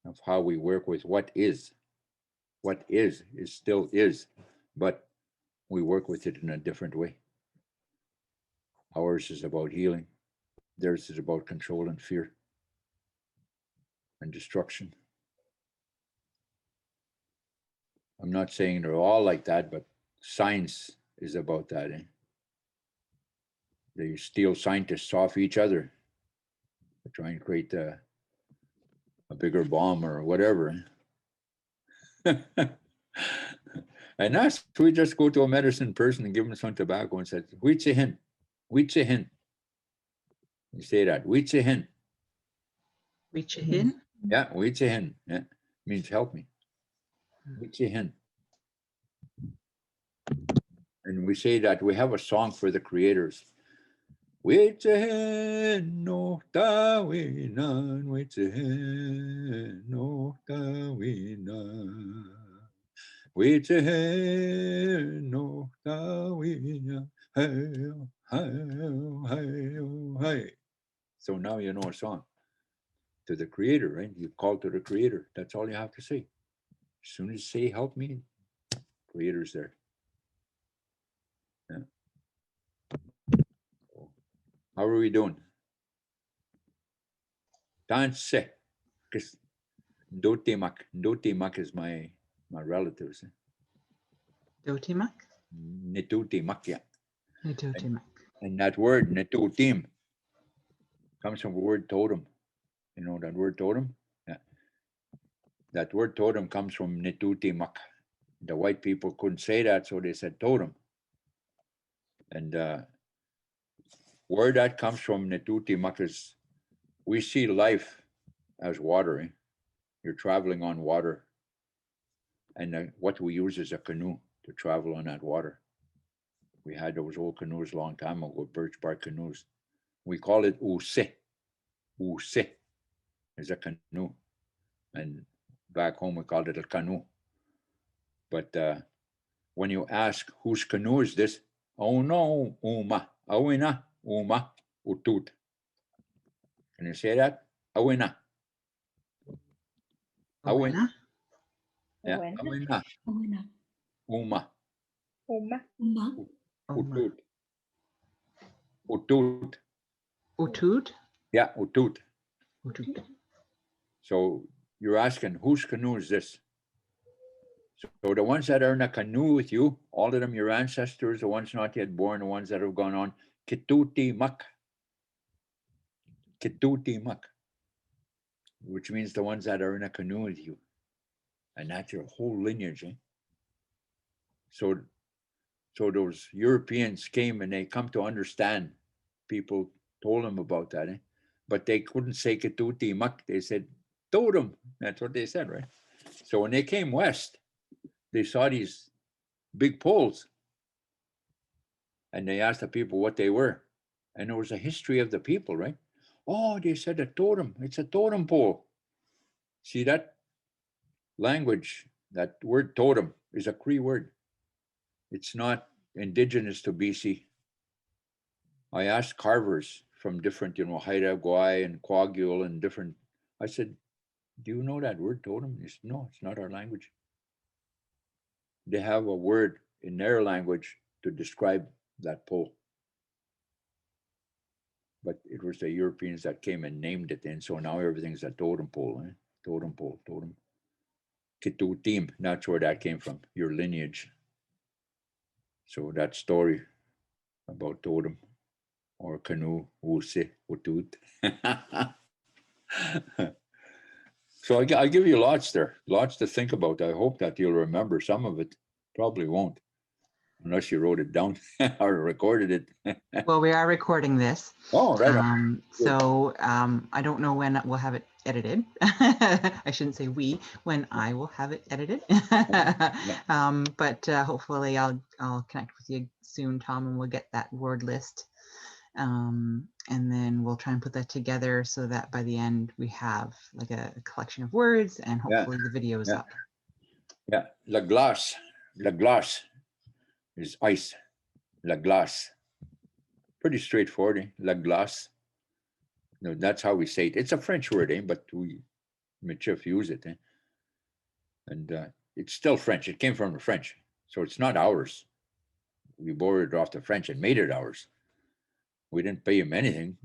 B: of how we work with what is. What is still is, but we work with it in a different way. Ours is about healing. Theirs is about control and fear and destruction. I'm not saying they're all like that, but science is about that. They steal scientists off each other to try and create a bigger bomb or whatever. And us, we just go to a medicine person and give them some tobacco and say, "Huitze hin, huitze hin." You say that. Witsihin.
A: Reach in.
B: Yeah, witsihin. Yeah, means help me. Witsihin. And we say that we have a song for the creators. Witsihin no tawinan, witsihin no tawinan. Witsihin no tawinan. Hey, hey, hey. So now you know a song to the creator, right? You call to the creator. That's all you have to say. As soon as you say, help me, creator's there. Yeah. How are we doing? Dance. Because Dotimak is my relatives.
A: Dotimak.
B: Netutimak, yeah.
A: Dotimak.
B: And that word, netutim, comes from the word totem. You know that word totem? Yeah. That word totem comes from netutimak. The white people couldn't say that, so they said totem. And where that comes from, netutimak, is we see life as water. Eh? You're traveling on water. And what we use is a canoe to travel on that water. We had those old canoes a long time ago, birch bark canoes. We call it use. Use is a canoe. And back home we called it a canoe. But when you ask whose canoe is this, oh no, uma, awina, uma, utut. Can you say that? Awina. Awina. Yeah, awina. Uma. Utut. Utut.
A: Utud.
B: Yeah, utut.
A: Utut.
B: So you're asking, whose canoe is this? So the ones that are in a canoe with you, all of them, your ancestors, the ones not yet born, the ones that have gone on, kituti mak. Kituti mak. Which means the ones that are in a canoe with you. And that's your whole lineage. Eh? So those Europeans came and they come to understand. People told them about that. Eh? But they couldn't say kituti mak. They said totem. That's what they said, right? So when they came west, they saw these big poles. And they asked the people what they were. And there was a history of the people, right? Oh, they said a totem. It's a totem pole. See, that language, that word totem is a Cree word. It's not indigenous to BC. I asked carvers from different, Haida, Gwaii, and Kwagule and different, I said, do you know that word totem? He said, no, it's not our language. They have a word in their language to describe that pole. But it was the Europeans that came and named it, and so now everything's a totem pole. Eh? Totem pole, totem. Kitutim, that's where that came from, your lineage. So that story about totem or canoe, use, utut. So I give you lots there, lots to think about. I hope that you'll remember some of it. Probably won't, unless you wrote it down or recorded it.
A: Well, we are recording this.
B: Oh, right.
A: I don't know when we'll have it edited. I shouldn't say we, when I will have it edited. But hopefully I'll connect with you soon, Tom, and we'll get that word list. And then we'll try and put that together so that by the end we have like a collection of words and hopefully the video is up.
B: Yeah, la glace is ice. La glace. Pretty straightforward, eh? La glace. No, that's how we say it. It's a French word, eh? But we, Michif, use it. Eh? And it's still French. It came from the French. So it's not ours. We borrowed it off the French and made it ours. We didn't pay him anything.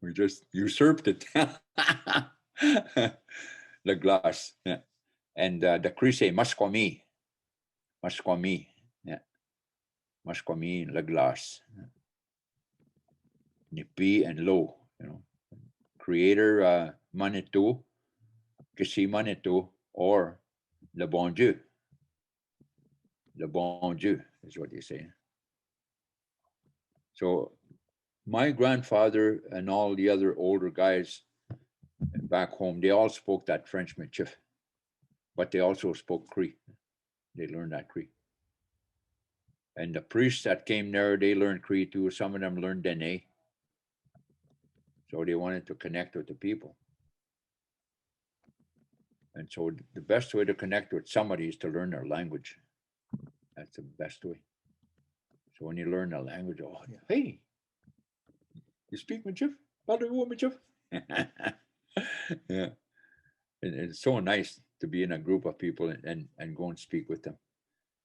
B: We just usurped it. La glace. Yeah. And the Cree say masquami. Masquami. Yeah. Masquami, la glace. Nipi and lo, Creator, Manitou, Kishi Manitou, or Le Bon Dieu. Le Bon Dieu is what you say. So my grandfather and all the other older guys back home, they all spoke that French Michif, but they also spoke Cree. They learned that Cree. And the priests that came there, they learned Cree too. Some of them learned Dene. So they wanted to connect with the people. And so the best way to connect with somebody is to learn their language. That's the best way. So when you learn the language, oh, hey, you speak Michif? Parlez-vous Michif? Yeah. And it's so nice to be in a group of people and go and speak with them.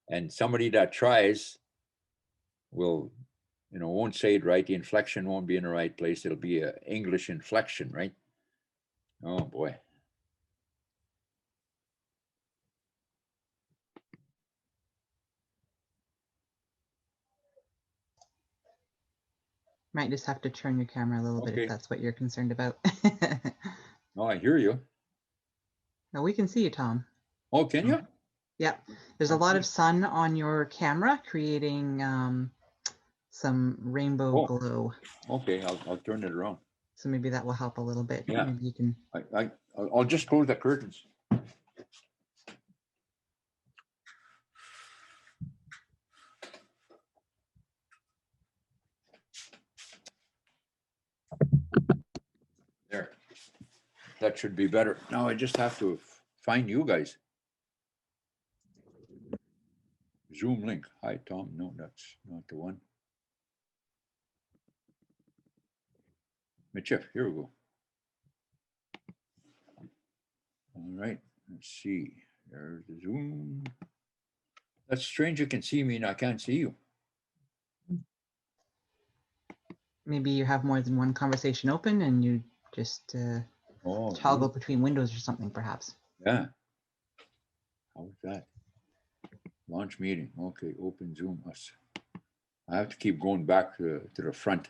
B: And somebody that tries will, won't say it right. The inflection won't be in the right place. It'll be an English inflection, right? Oh boy.
A: Might just have to turn your camera a little bit
B: Okay.
A: if that's what you're concerned about.
B: Oh, I hear you.
A: No, we can see you, Tom.
B: Oh, can you?
A: Yeah, there's a lot of sun on your camera creating some rainbow glow.
B: Okay, I'll turn it around.
A: So maybe that will help a little bit.
B: Yeah.
A: Maybe you can.
B: I'll just close the curtains. There. That should be better. Now I just have to find you guys. Zoom link. Hi, Tom. No, that's not the one. Michif, here we go. All right, let's see. There's the Zoom. That's strange. You can see me and I can't see you.
A: Maybe you have more than one conversation open and you just toggle between windows or something, perhaps.
B: Yeah. How's that? Launch meeting. Okay, open Zoom us. I have to keep going back to the front.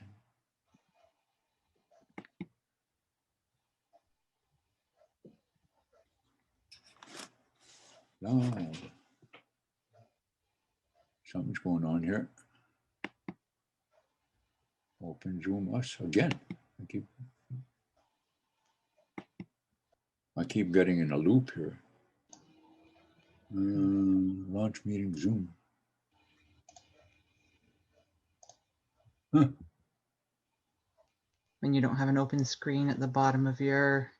B: No. Something's going on here. Open Zoom us again. I keep getting in a loop here. Launch meeting Zoom. Huh.
A: When you don't have an open screen at the bottom of your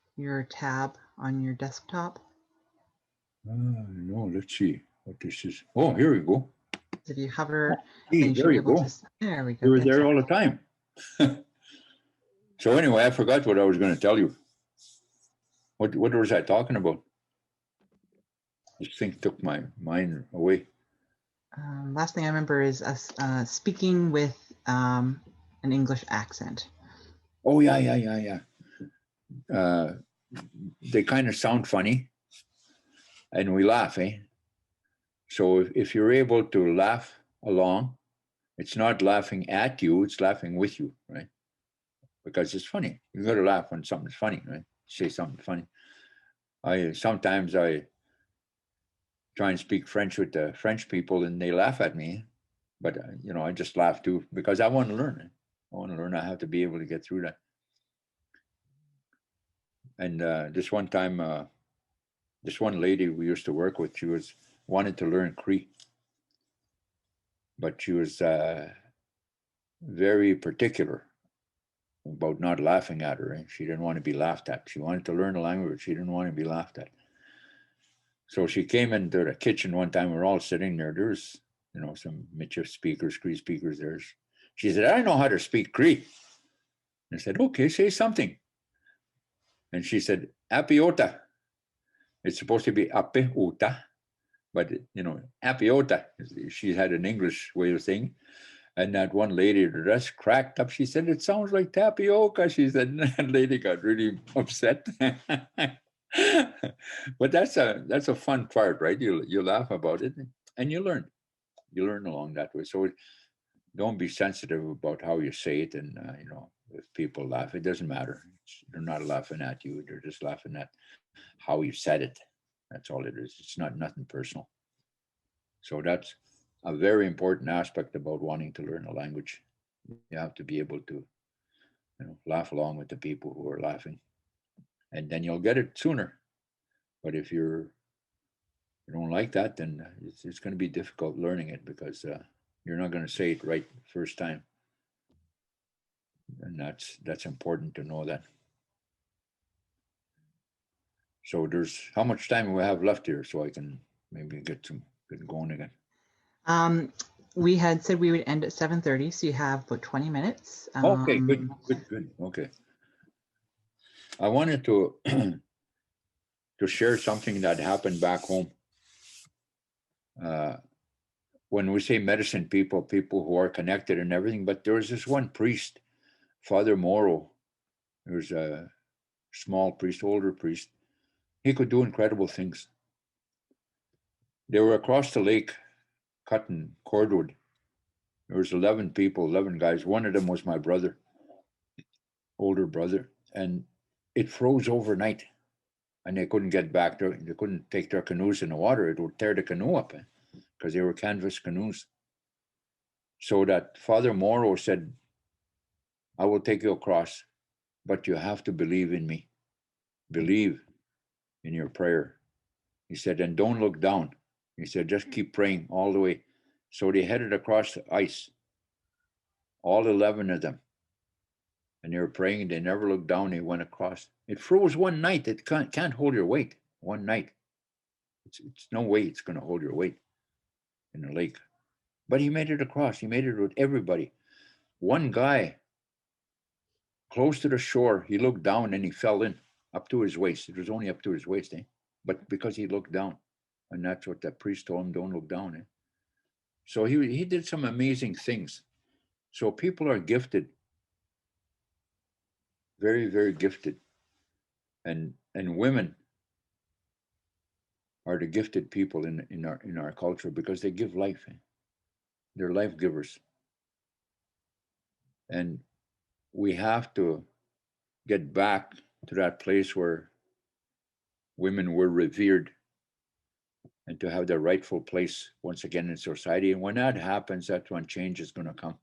A: tab on your desktop.
B: No, let's see what this is. Oh, here we go.
A: If you hover,
B: Hey, there you go.
A: There we go.
B: You were there all the time. So anyway, I forgot what I was going to tell you. What was I talking about? This thing took my mind away.
A: Last thing I remember is us speaking with an English accent.
B: Oh, yeah. They kind of sound funny and we laugh, eh? So if you're able to laugh along, it's not laughing at you, it's laughing with you, right? Because it's funny. You got to laugh when something's funny, right? Say something funny. Sometimes I try and speak French with the French people and they laugh at me, but I just laugh too because I want to learn. I have to be able to get through that. And this one time, this one lady we used to work with, she wanted to learn Cree, but she was very particular about not laughing at her. She didn't want to be laughed at. She wanted to learn the language. She didn't want to be laughed at. So she came into the kitchen one time. We're all sitting there. There's, some Michif speakers, Cree speakers there. She said, I know how to speak Cree. I said, okay, say something. And she said, apiota. It's supposed to be apiota, but, apiota. She had an English way of saying. And that one lady, the dress cracked up. She said, it sounds like tapioca. She said, and that lady got really upset. But that's a fun part, right? You laugh about it and you learn. You learn along that way. So don't be sensitive about how you say it. And, if people laugh, it doesn't matter. They're not laughing at you. They're just laughing at how you said it. That's all it is. It's nothing personal. So that's a very important aspect about wanting to learn a language. You have to be able to laugh along with the people who are laughing, and then you'll get it sooner. But if you don't like that, then it's going to be difficult learning it, because you're not going to say it right first time. And that's important to know that. So how much time do we have left here, so I can maybe get going again?
A: We had said we would end at 7:30, so you have about 20 minutes.
B: Okay, good. Okay. I wanted to to share something that happened back home. When we say medicine people who are connected and everything, but there was this one priest, Father Morrow. He was a small priest, older priest. He could do incredible things. They were across the lake cutting cordwood. There was 11 people, 11 guys. One of them was my brother, older brother, and it froze overnight, and they couldn't get back there. They couldn't take their canoes in the water. It would tear the canoe up, because they were canvas canoes. So that Father Morrow said, I will take you across, but you have to believe in me. Believe in your prayer. He said, and don't look down. He said, just keep praying all the way. So they headed across the ice, all 11 of them. And they were praying, they never looked down, they went across. It froze one night. It can't hold your weight one night. It's no way it's going to hold your weight in the lake. But he made it across. He made it with everybody. One guy close to the shore, he looked down and he fell in up to his waist. It was only up to his waist, but because he looked down. And that's what the priest told him, don't look down. So he did some amazing things. So people are gifted, very, very gifted. And women are the gifted people in our culture, because they give life. They're life givers. And we have to get back to that place where women were revered, and to have their rightful place once again in society. And when that happens, that's when change is going to come.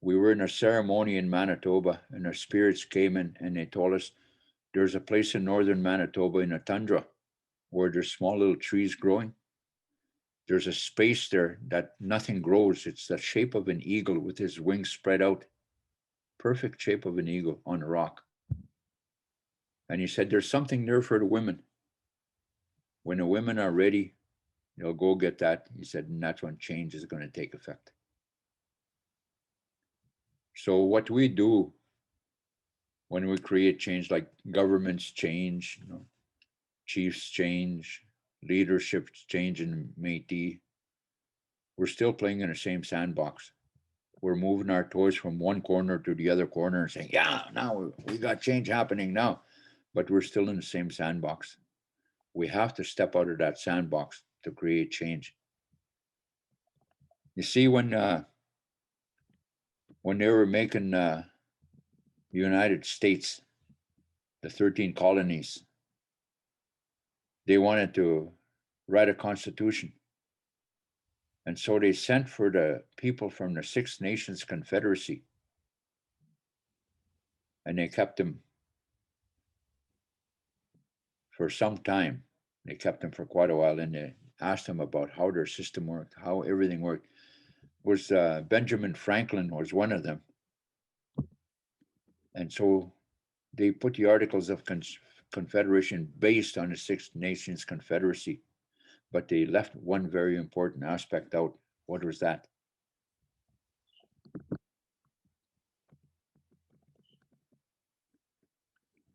B: We were in a ceremony in Manitoba, and our spirits came in and they told us there's a place in northern Manitoba in a tundra where there's small little trees growing. There's a space there that nothing grows. It's the shape of an eagle with his wings spread out. Perfect shape of an eagle on a rock. And he said, there's something there for the women. When the women are ready, they'll go get that. He said, and that's when change is going to take effect. So what we do when we create change, like governments change, chiefs change, leadership change in Métis, we're still playing in the same sandbox. We're moving our toys from one corner to the other corner and saying, yeah, now we got change happening now. But we're still in the same sandbox. We have to step out of that sandbox to create change. You see, when they were making the United States, the 13 colonies, they wanted to write a constitution. And so they sent for the people from the Six Nations Confederacy. And they kept them for some time. They kept them for quite a while, and they asked them about how their system worked, how everything worked. Benjamin Franklin was one of them. And so they put the Articles of Confederation based on the Six Nations Confederacy, but they left one very important aspect out. What was that?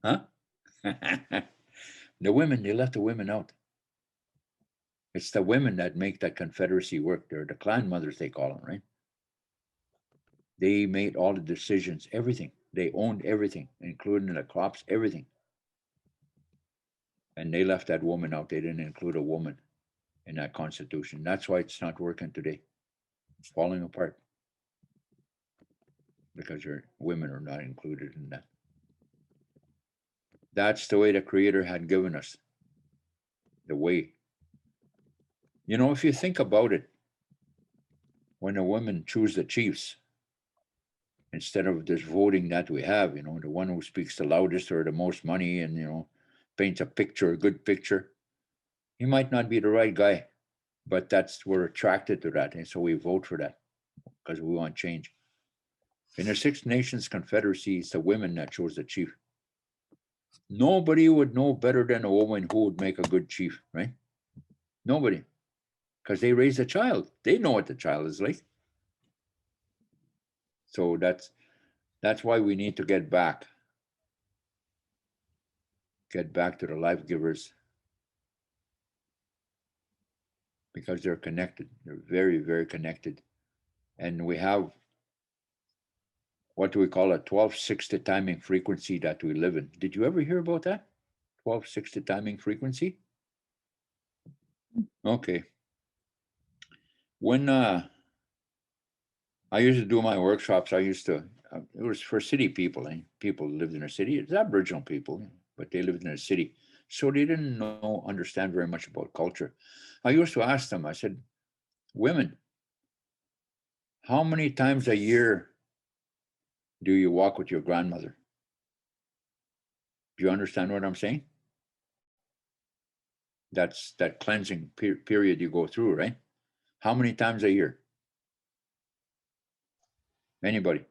B: Huh? The women, they left the women out. It's the women that make that Confederacy work. They're the clan mothers, they call them, right? They made all the decisions, everything. They owned everything, including the crops, everything. And they left that woman out. They didn't include a woman in that constitution. That's why it's not working today. It's falling apart because your women are not included in that. That's the way the Creator had given us the way. If you think about it, when the women choose the chiefs, instead of this voting that we have, you know, the one who speaks the loudest or the most money and, you know, paints a picture, a good picture, he might not be the right guy, but we're attracted to that. And so we vote for that because we want change. In the Six Nations Confederacy, it's the women that chose the chief. Nobody would know better than a woman who would make a good chief, right? Nobody, because they raised a child. They know what the child is like. So that's why we need to get back to the life givers, because they're connected. They're very, very connected. And we have what do we call a 1260 timing frequency that we live in. Did you ever hear about that? 1260 timing frequency? Okay. When I used to do my workshops, it was for city people, and people lived in a city. It's Aboriginal people, but they lived in a city. So they didn't understand very much about culture. I used to ask them, I said, women, how many times a year do you walk with your grandmother? Do you understand what I'm saying? That's that cleansing period you go through, right? How many times a year? Anybody?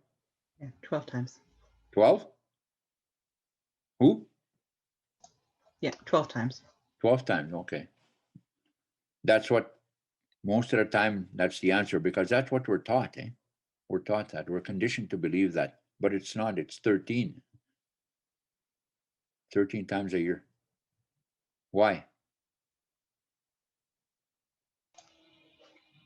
A: Yeah, 12 times.
B: 12? Who?
A: Yeah, 12 times.
B: 12 times, okay. That's what, most of the time, that's the answer, because that's what we're taught, eh? We're taught that. We're conditioned to believe that, but it's not. It's 13. 13 times a year. Why?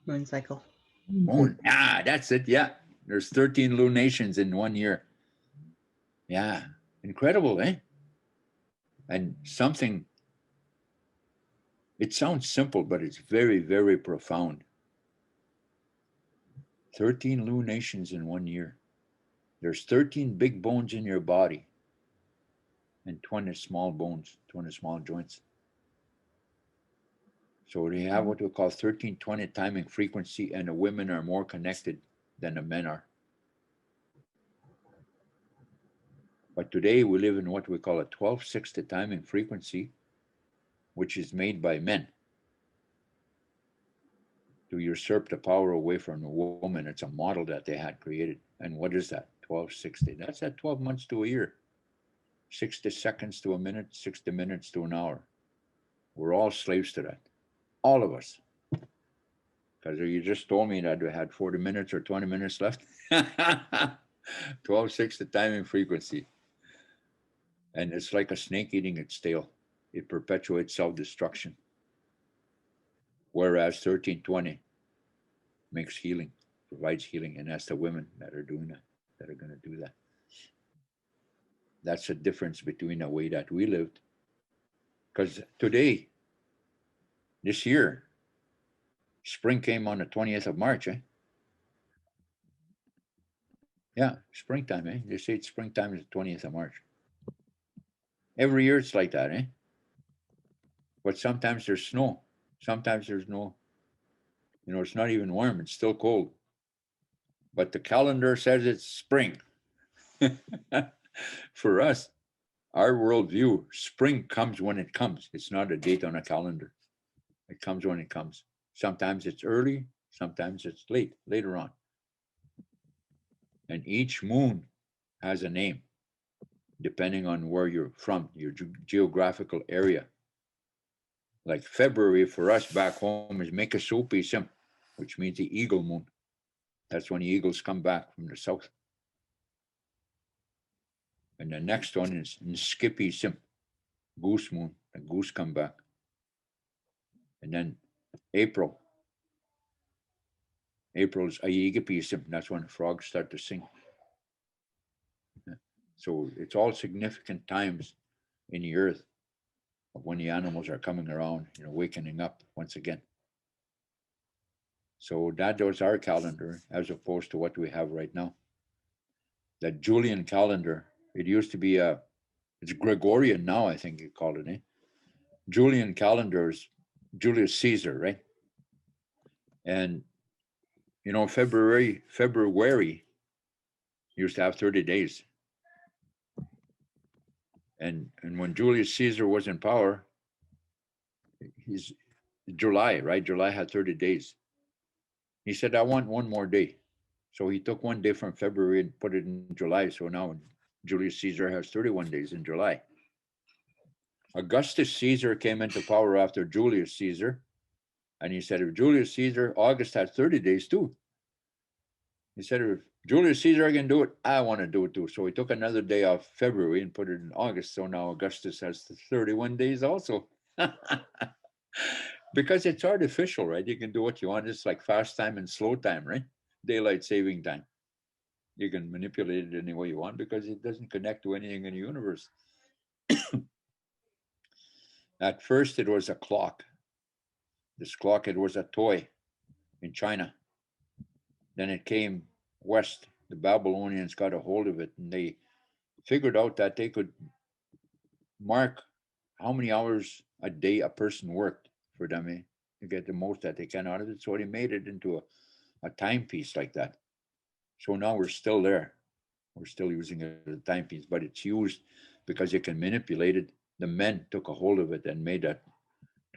A: Moon cycle.
B: Moon. Ah, that's it. Yeah. There's 13 lunations in 1 year. Yeah. Incredible, eh? And something, it sounds simple, but it's very, very profound. 13 lunations in 1 year. There's 13 big bones in your body and 20 small bones, 20 small joints. So they have what we call 1320 timing frequency, and the women are more connected than the men are. But today we live in what we call a 1260 timing frequency, which is made by men to usurp the power away from the woman. It's a model that they had created. And what is that? 1260. That's at 12 months to a year. 60 seconds to a minute, 60 minutes to an hour. We're all slaves to that. All of us. Because you just told me that we had 40 minutes or 20 minutes left. 1260 timing frequency. And it's like a snake eating its tail. It perpetuates self-destruction. Whereas 1320 makes healing, provides healing. And that's the women that are doing that, that are going to do that. That's the difference between the way that we lived. Because today, this year, spring came on the 20th of March, eh? Yeah, springtime, eh? They say it's springtime is the 20th of March. Every year it's like that, eh? But sometimes there's snow. Sometimes there's no, you know, it's not even warm. It's still cold. But the calendar says it's spring. For us, our worldview, spring comes when it comes. It's not a date on a calendar. It comes when it comes. Sometimes it's early, sometimes it's later on. And each moon has a name, depending on where you're from, your geographical area. Like February for us back home is Michif, which means the eagle moon. That's when the eagles come back from the south. And the next one is Skippy Sim, goose moon. The goose come back. And then April is Ayigapi Sim. That's when the frogs start to sing. So it's all significant times in the earth of when the animals are coming around, you know, wakening up once again. So that was our calendar as opposed to what we have right now. The Julian calendar, it used to be it's Gregorian now, I think you call it, eh? Julian calendar is Julius Caesar, right? And, you know, February, used to have 30 days. And when Julius Caesar was in power, he's July, right? July had 30 days. He said, I want one more day. So he took one day from February and put it in July. So now Julius Caesar has 31 days in July. Augustus Caesar came into power after Julius Caesar. And he said, if Julius Caesar, August had 30 days too. He said, if Julius Caesar can do it, I want to do it too. So he took another day off February and put it in August. So now Augustus has 31 days also. Because it's artificial, right? You can do what you want. It's like fast time and slow time, right? Daylight saving time. You can manipulate it any way you want because it doesn't connect to anything in the universe. At first, it was a clock. This clock, it was a toy in China. Then it came west. The Babylonians got a hold of it and they figured out that they could mark how many hours a day a person worked for them to get the most that they can out of it. So they made it into a timepiece like that. So now we're still there. We're still using it as a timepiece, but it's used because you can manipulate it. The men took a hold of it and made that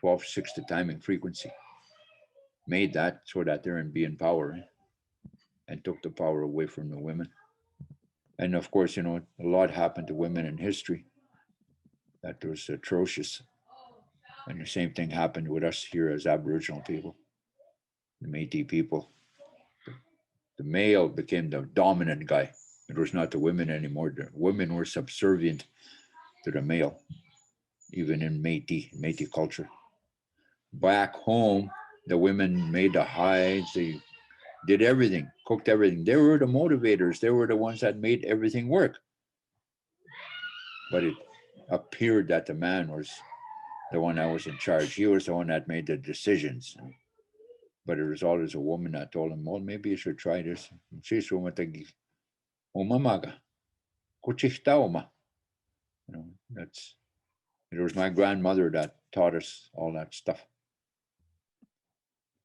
B: 12/60 timing frequency. Made that so that they're in power and took the power away from the women. And of course, a lot happened to women in history that was atrocious. And the same thing happened with us here as Aboriginal people, the Métis people. The male became the dominant guy. It was not the women anymore. The women were subservient to the male, even in Métis culture. Back home, the women made the hides, they did everything, cooked everything. They were the motivators. They were the ones that made everything work. But it appeared that the man was the one that was in charge. He was the one that made the decisions. But it was always a woman that told him, well, maybe you should try this. It was my grandmother that taught us all that stuff.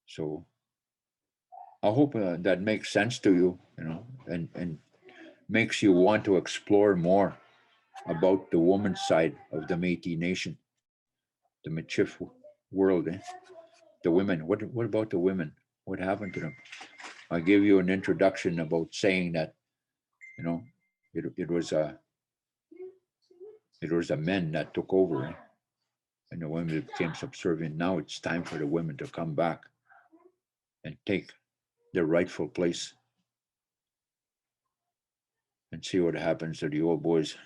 B: So I hope that makes sense to you, and makes you want to explore more about the woman's side of the Métis Nation, the Michif world. The women, what about the women? What happened to them? I gave you an introduction about saying that, it was the men that took over, and the women became subservient. Now it's time for the women to come back and take their rightful place and see what happens to the old boys.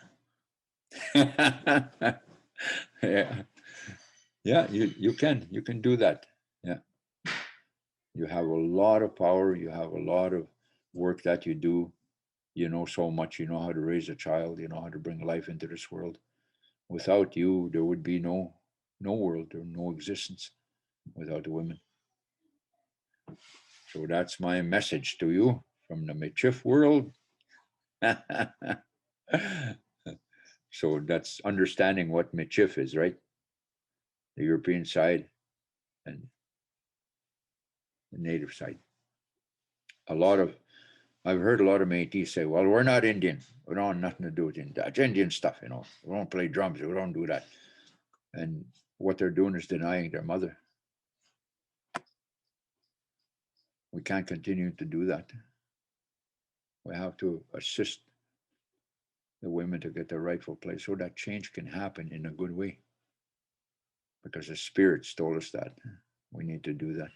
B: Yeah, you can do that. Yeah, you have a lot of power. You have a lot of work that you do. You know so much. You know how to raise a child. You know how to bring life into this world. Without you, there would be no world or no existence without the women. So that's my message to you from the Michif world. So that's understanding what Michif is, right? The European side and the native side. I've heard a lot of Métis say, well, we're not Indian. We don't have nothing to do with Indian. That's Indian stuff, We don't play drums. We don't do that. And what they're doing is denying their mother. We can't continue to do that. We have to assist the women to get their rightful place so that change can happen in a good way. Because the spirits told us that we need to do that.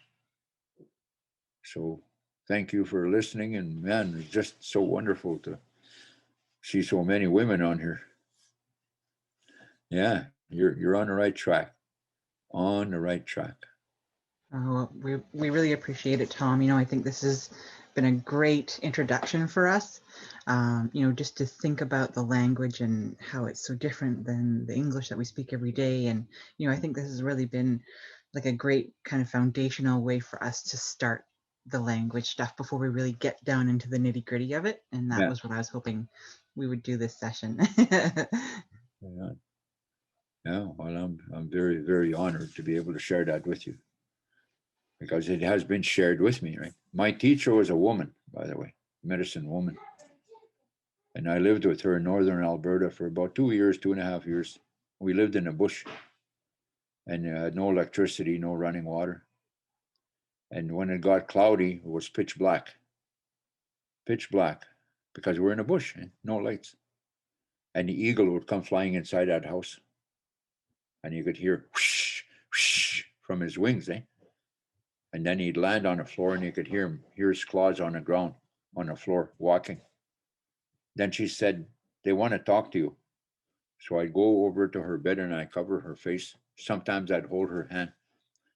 B: So thank you for listening. And man, it's just so wonderful to see so many women on here. Yeah, you're on the right track. On the right track.
A: Oh, we really appreciate it, Tom. I think this has been a great introduction for us. Just to think about the language and how it's so different than the English that we speak every day. And, I think this has really been like a great kind of foundational way for us to start the language stuff before we really get down into the nitty gritty of it. And that was what I was hoping we would do this session.
B: Yeah, well, I'm very, very honored to be able to share that with you, because it has been shared with me, right? My teacher was a woman, by the way, medicine woman. And I lived with her in northern Alberta for about 2 years, 2.5 years. We lived in a bush and had no electricity, no running water. And when it got cloudy, it was pitch black, because we're in a bush and no lights. And the eagle would come flying inside that house. And you could hear whoosh, whoosh from his wings, eh? And then he'd land on the floor and you could hear his claws on the ground, on the floor, walking. Then she said, they want to talk to you. So I'd go over to her bed and I'd cover her face. Sometimes I'd hold her hand.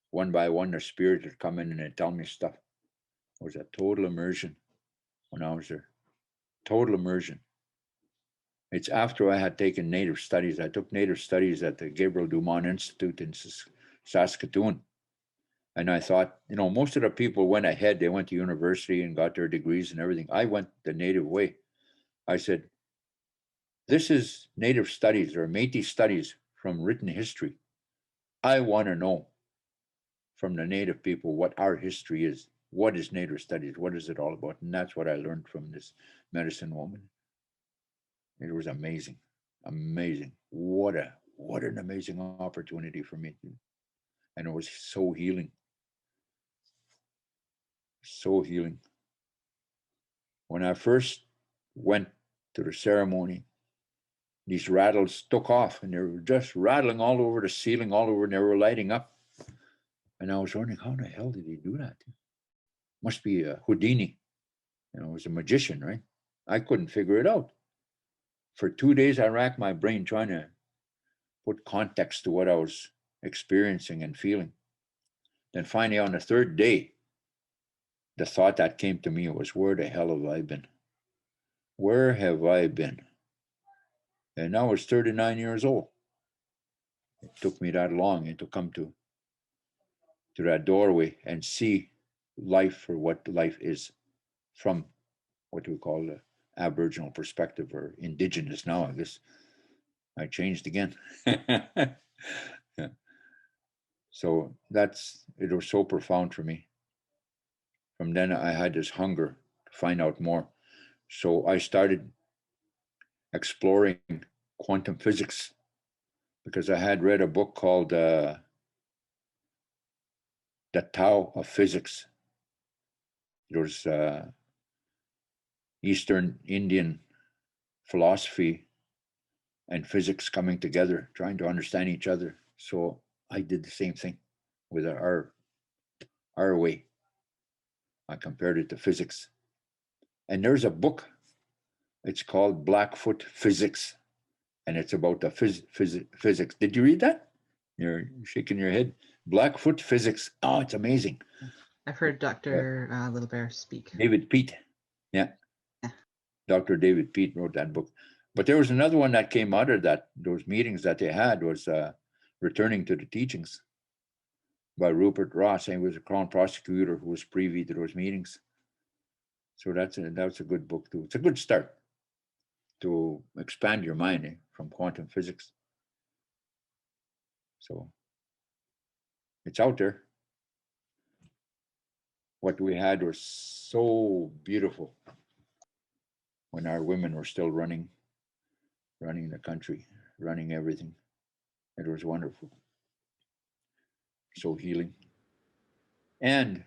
B: One by one, the spirit would come in and they'd tell me stuff. It was a total immersion when I was there. Total immersion. It's after I had taken Native Studies. I took Native Studies at the Gabriel Dumont Institute in Saskatoon. And I thought, most of the people went ahead. They went to university and got their degrees and everything. I went the Native way. I said, this is Native Studies or Métis Studies from written history. I want to know from the Native people what our history is. What is Native Studies? What is it all about? And that's what I learned from this medicine woman. It was amazing, amazing. What an amazing opportunity for me. And it was so healing. So healing. When I first went to the ceremony, these rattles took off and they were just rattling all over the ceiling, all over, and they were lighting up. And I was wondering, how the hell did he do that? Must be a Houdini. It was a magician, right? I couldn't figure it out. For 2 days, I racked my brain trying to put context to what I was experiencing and feeling. Then finally, on the third day, the thought that came to me was, where the hell have I been? Where have I been? And I was 39 years old. It took me that long to come to that doorway and see life for what life is from what we call the Aboriginal perspective, or Indigenous now. I guess I changed again. Yeah. So it was so profound for me. From then I had this hunger to find out more. So I started exploring quantum physics because I had read a book called The Tao of Physics. It was Eastern Indian philosophy and physics coming together, trying to understand each other. So I did the same thing with our way. I compared it to physics. And there's a book, it's called Blackfoot Physics, and it's about the physics. Did you read that? You're shaking your head. Blackfoot Physics. Oh, it's amazing.
A: I've heard Dr. Little Bear speak.
B: David Peat. Yeah. Dr. David Peat wrote that book. But there was another one that came out of those meetings that they had was Returning to the Teachings by Rupert Ross. And he was a Crown prosecutor who was privy to those meetings. So that's a good book too. It's a good start to expand your mind from quantum physics. So it's out there. What we had was so beautiful when our women were still running the country, running everything. It was wonderful. So healing. And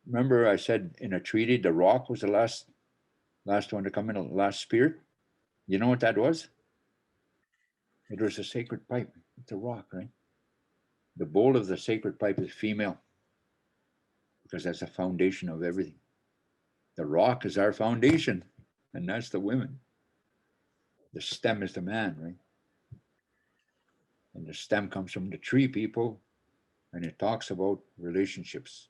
B: remember I said in a treaty, the rock was the last one to come in, the last spirit. You know what that was? It was a sacred pipe. It's a rock, right? The bowl of the sacred pipe is female because that's the foundation of everything. The rock is our foundation, and that's the women. The stem is the man, right? And the stem comes from the tree, people, and it talks about relationships.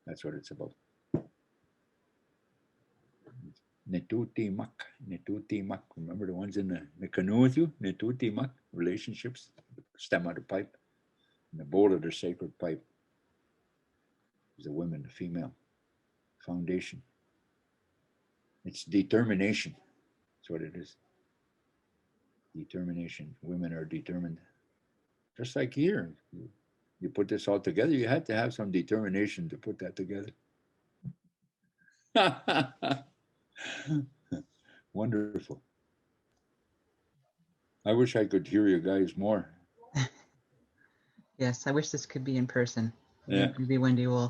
B: That's what it's about. Netuti mak, netuti mak. Remember the ones in the canoe with you? Netuti mak, relationships, stem of the pipe, and the bowl of the sacred pipe is the women, the female foundation. It's determination. That's what it is. Determination. Women are determined. Just like here. You put this all together, you had to have some determination to put that together. Wonderful. I wish I could hear you guys more.
A: Yes, I wish this could be in person.
B: Yeah.
A: Maybe one day
B: Oh,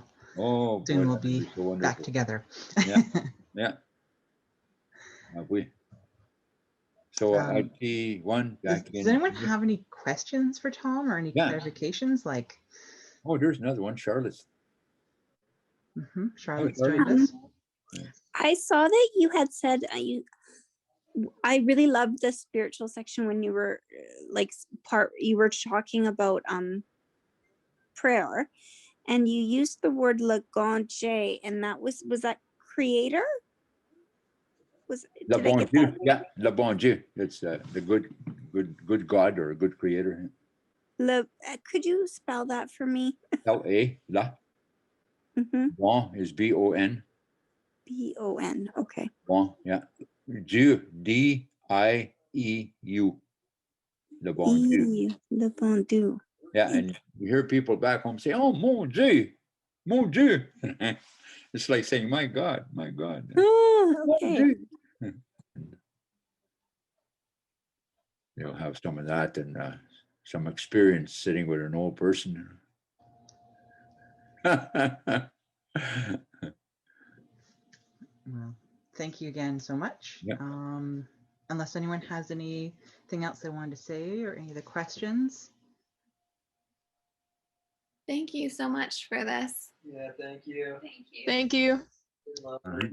B: boy,
A: soon we'll
B: that would
A: be
B: so wonderful.
A: back together.
B: Yeah. Yeah. We. So IT1 back
A: Does
B: in.
A: anyone have any questions for Tom or any
B: Yeah.
A: clarifications? Like,
B: Oh, there's another one, Charlotte's.
A: Charlotte's
B: Charlotte.
A: joined us.
C: I saw that you had said I really loved the spiritual section when you were you were talking about prayer, and you used the word Lagonje, and that was that creator?
B: Le
C: Did I
B: bon
C: get
B: Dieu.
C: that?
B: Yeah, le bon Dieu. It's the good God or a good creator.
C: Could you spell that for me?
B: L-A, la. Bon is B-O-N.
C: B-O-N. Okay.
B: Bon, yeah. Dieu, D-I-E-U. Le bon Dieu.
C: Le bon Dieu.
B: Yeah, and you hear people back home say, "Oh, mon Dieu, mon Dieu." It's like saying, "My God, my God."
C: Oh, okay.
B: You'll have some of that and some experience sitting with an old person.
A: Well, thank you again so much.
B: Yeah.
A: Unless anyone has anything else they wanted to say or any other questions.
E: Thank you so much for this.
F: Yeah, thank you.
E: Thank you.
G: Thank you.
F: Good luck.
B: All right.